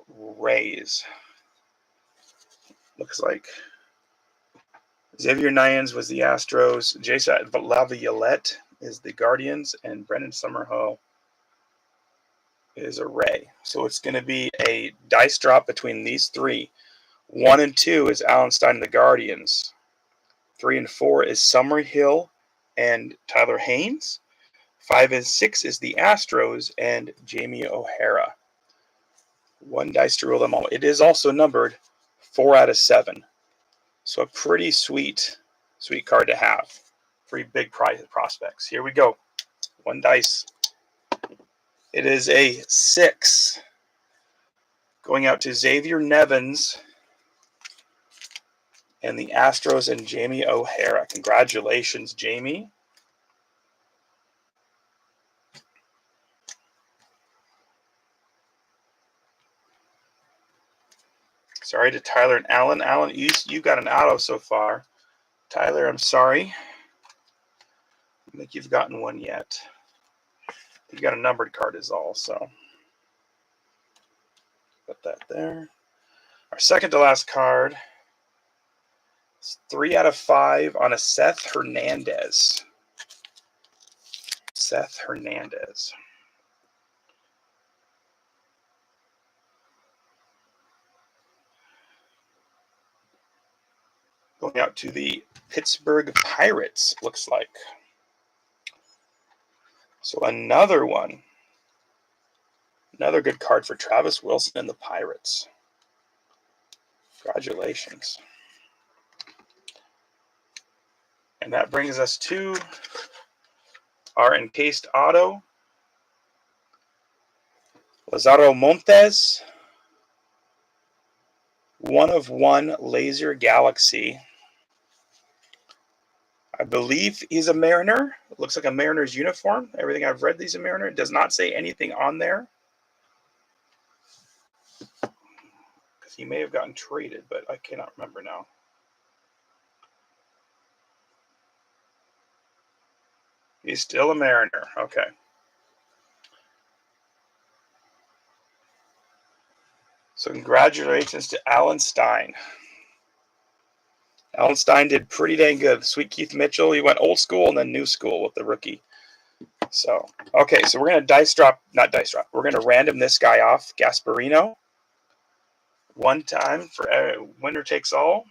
Rays. Looks like Xavier Nyans was the Astros, Jason Laviolette is the Guardians, and Brendan Summerhill is a Ray. So it's going to be a dice drop between these three. 1 and 2 is Alan Stein and the Guardians. 3 and 4 is Summerhill and Tyler Haynes. 5 and 6 is the Astros and Jamie O'Hara. 1 dice to rule them all. It is also numbered 4 out of 7. So a pretty sweet card to have. Pretty big prize prospects. Here we go. 1 dice. It is a 6. Going out to Xavier Nevins and the Astros and Jamie O'Hara. Congratulations, Jamie. Sorry to Tyler and Alan. Alan, you got an auto so far. Tyler, I'm sorry. I don't think you've gotten one yet. You got a numbered card is all, so put that there. Our second to last card is 3 out of 5 on a Seth Hernandez. Seth Hernandez. Going out to the Pittsburgh Pirates, looks like. So another one. Another good card for Travis Wilson and the Pirates. Congratulations. And that brings us to our encased auto. Lazaro Montes. 1 of 1 Laser Galaxy. I believe he's a Mariner. It looks like a Mariner's uniform. Everything I've read, he's a Mariner. It does not say anything on there. Because he may have gotten traded, but I cannot remember now. He's still a Mariner. Okay. So congratulations to Alan Stein. Alan Stein did pretty dang good. Sweet Keith Mitchell, he went old school and then new school with the rookie. So, okay, so we're going to not dice drop. We're going to random this guy off, Gasparino. One time for winner takes all.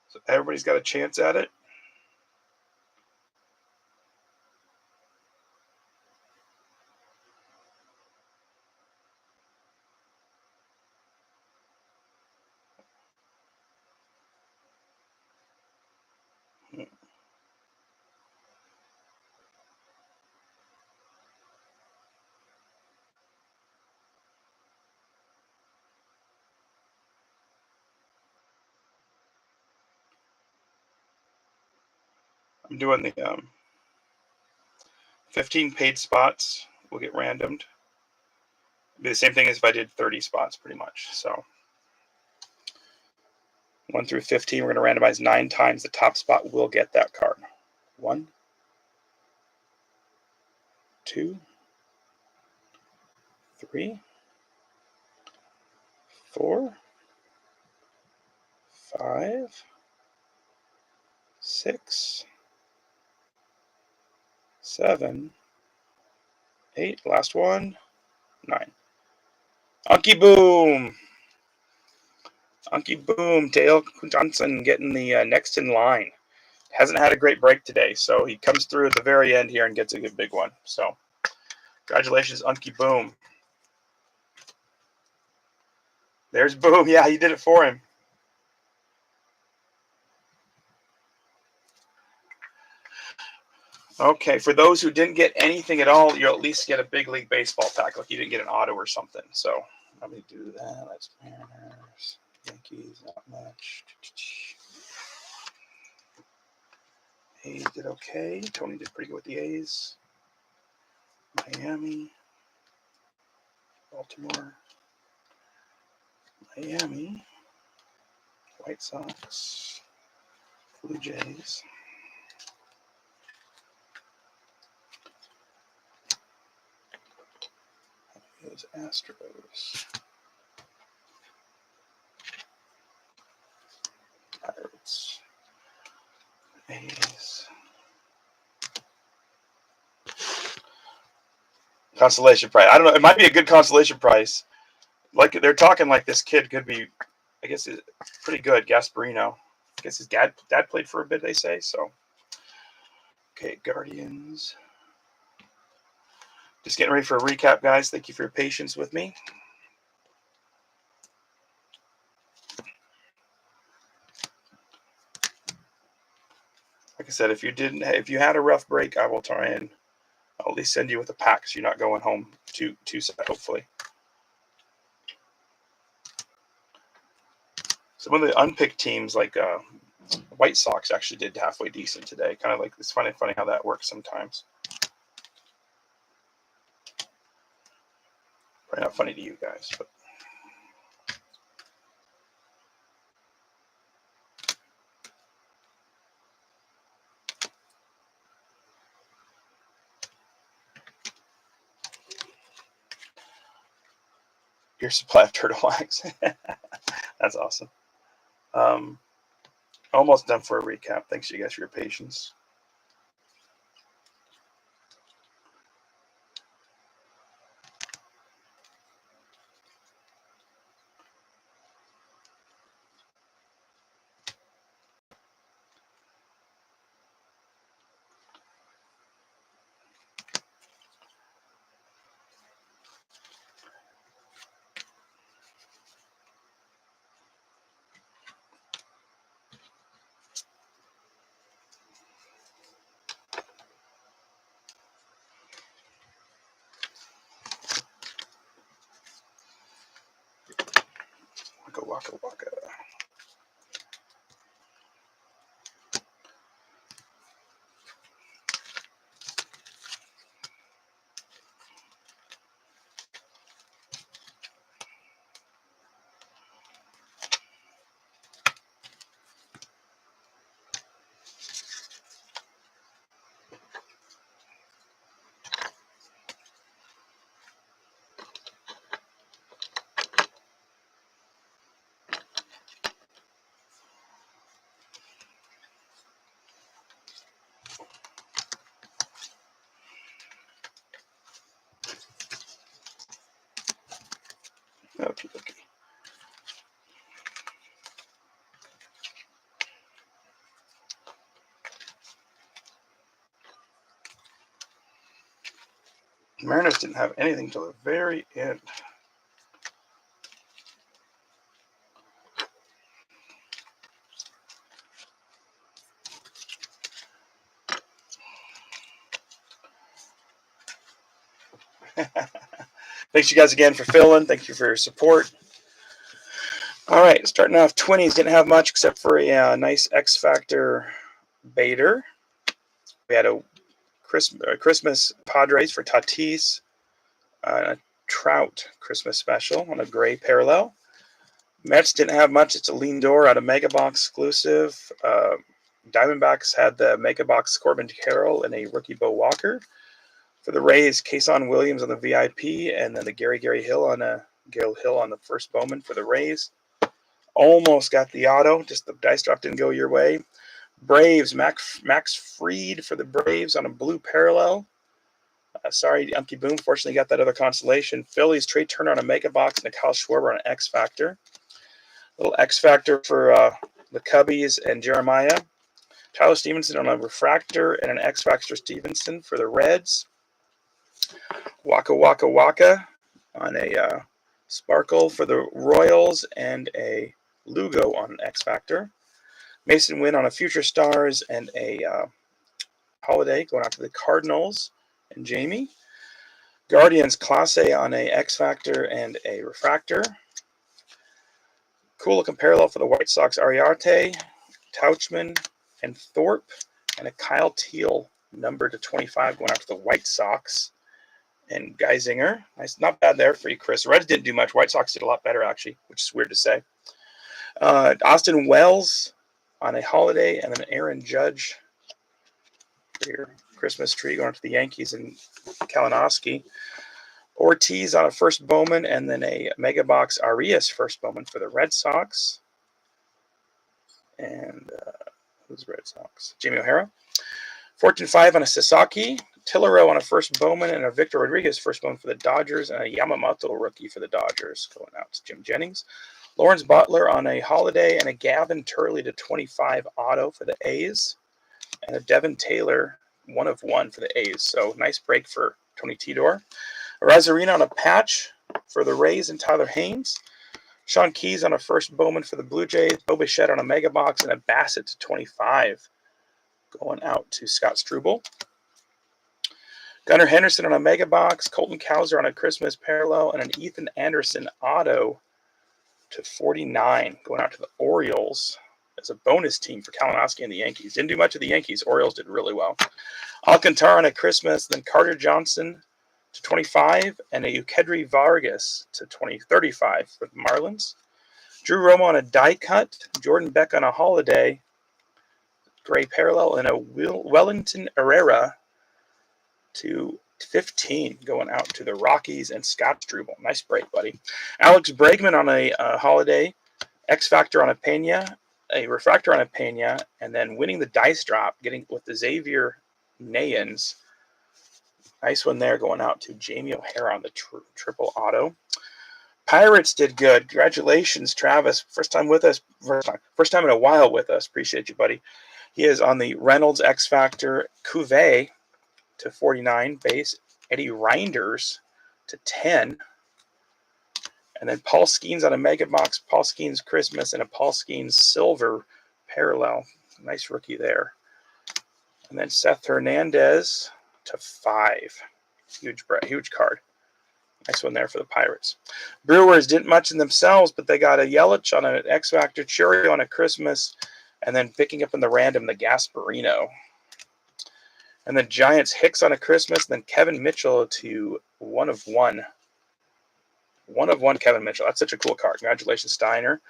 So everybody's got a chance at it. I'm doing the 15 paid spots will get randomed. It'll be the same thing as if I did 30 spots, pretty much. So 1 through 15, we're going to randomize 9 times. The top spot will get that card. 1, 2, 3, 4, 5, 6, 7, 8. Last one, 9. Unky Boom! Unky Boom! Dale Johnson getting the next in line. Hasn't had a great break today, so he comes through at the very end here and gets a good big one. So, congratulations, Unky Boom. There's Boom. Yeah, he did it for him. Okay, for those who didn't get anything at all, you'll at least get a big league baseball pack, like you didn't get an auto or something. So let me do that. That's Mariners, Yankees, not much. A's did okay. Tony did pretty good with the A's. Miami, Baltimore, Miami, White Sox, Blue Jays. Those Astros. Pirates. A's. Consolation prize. I don't know. It might be a good consolation prize. Like they're talking like this kid could be, I guess, pretty good. Gasparino. I guess his dad played for a bit, they say. So, okay, Guardians. Just getting ready for a recap, guys. Thank you for your patience with me. Like I said, if you had a rough break, I will try and I'll at least send you with a pack so you're not going home too sad, hopefully. Some of the unpicked teams, like White Sox, actually did halfway decent today. Kind of like it's funny how that works sometimes. Probably not funny to you guys, but. Your supply of turtle wax. That's awesome. Almost done for a recap. Thanks to you guys for your patience. Waka waka. Okie dokie. Mariners didn't have anything till the very end. Thanks you guys again for filling. Thank you for your support. All right, starting off 20s, didn't have much except for a nice X Factor Bader. We had a Christmas Padres for Tatis, a Trout Christmas special on a gray parallel. Mets didn't have much. It's a Lindor out of Mega Box exclusive. Diamondbacks had the Mega Box Corbin Carroll and a rookie Bo Walker. For the Rays, Kason Williams on the VIP, and then the Gary Hill on the first Bowman for the Rays. Almost got the auto, just the dice drop didn't go your way. Braves, Max Fried for the Braves on a blue parallel. Sorry, Umky Boom. Fortunately, got that other constellation. Phillies, Trey Turner on a Mega Box, and a Kyle Schwarber on an X Factor. Little X Factor for the Cubbies and Jeremiah. Tyler Stevenson on a Refractor and an X Factor Stevenson for the Reds. Waka Waka Waka on a Sparkle for the Royals and a Lugo on an X Factor. Mason Wynn on a Future Stars and a Holiday going out to the Cardinals and Jamie. Guardians, Class A on a X Factor and a Refractor. Cool looking parallel for the White Sox, Ariarte, Tauchman, and Thorpe. And a Kyle Teal number to 25 going out to the White Sox and Geisinger. Nice, not bad there for you, Chris. Reds didn't do much. White Sox did a lot better, actually, which is weird to say. Austin Wells on a Holiday and an Aaron Judge for your Christmas tree going to the Yankees and Kalinowski. Ortiz on a first Bowman and then a Mega Box Arias first Bowman for the Red Sox. And who's Red Sox? Jamie O'Hara. 14-5 on a Sasaki. Tillero on a first Bowman and a Victor Rodriguez first Bowman for the Dodgers and a Yamamoto rookie for the Dodgers going out to Jim Jennings. Lawrence Butler on a Holiday and a Gavin Turley to 25 auto for the A's. And a Devin Taylor 1/1 for the A's. So nice break for Tony Tidor. Razarina on a patch for the Rays and Tyler Haynes. Sean Keys on a first Bowman for the Blue Jays. Bo Bichette on a Mega Box and a Bassett to 25 going out to Scott Struble. Gunnar Henderson on a Mega Box. Colton Cowser on a Christmas parallel and an Ethan Anderson auto to 49 going out to the Orioles as a bonus team for Kalinowski and the Yankees. Didn't do much of the Yankees. Orioles did really well. Alcantara on a Christmas, then Carter Johnson to 25 and a Eukedry Vargas to 35 for the Marlins. Drew Romo on a die cut. Jordan Beck on a Holiday. Gray parallel and a Wellington Herrera to 15 going out to the Rockies and Scott Struble. Nice break, buddy. Alex Bregman on a Holiday. X Factor on a Pena. A Refractor on a Pena. And then winning the dice drop, getting with the Xavier Nayans. Nice one there going out to Jamie O'Hara on the triple auto. Pirates did good. Congratulations, Travis. First time with us. First time in a while with us. Appreciate you, buddy. He is on the Reynolds X Factor Cuvée to 49 base. Eddie Reinders to 10. And then Paul Skeens on a Mega Box. Paul Skeens Christmas and a Paul Skeens Silver parallel. Nice rookie there. And then Seth Hernandez to 5. Huge card. Nice one there for the Pirates. Brewers didn't much in themselves, but they got a Yelich on an X Factor, Cherry on a Christmas, and then picking up in the random the Gasparino. And then Giants Hicks on a Christmas, then Kevin Mitchell to 1/1. 1/1 Kevin Mitchell. That's such a cool card. Congratulations, Steiner.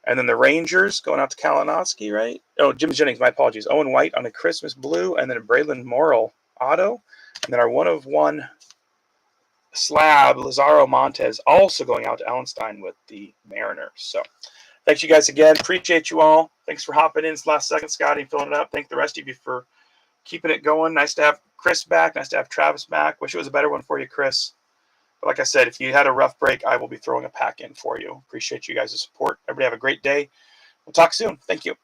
And then the Rangers going out to Kalinowski, right? Oh, Jim Jennings, my apologies. Owen White on a Christmas blue, and then a Braylon Morrill auto. And then our 1/1 slab, Lazaro Montez, also going out to Allenstein with the Mariners. So thanks you guys again. Appreciate you all. Thanks for hopping in. It's last second, Scotty, and filling it up. Thank the rest of you for keeping it going. Nice to have Chris back. Nice to have Travis back. Wish it was a better one for you, Chris. But like I said, if you had a rough break, I will be throwing a pack in for you. Appreciate you guys' support. Everybody have a great day. We'll talk soon. Thank you.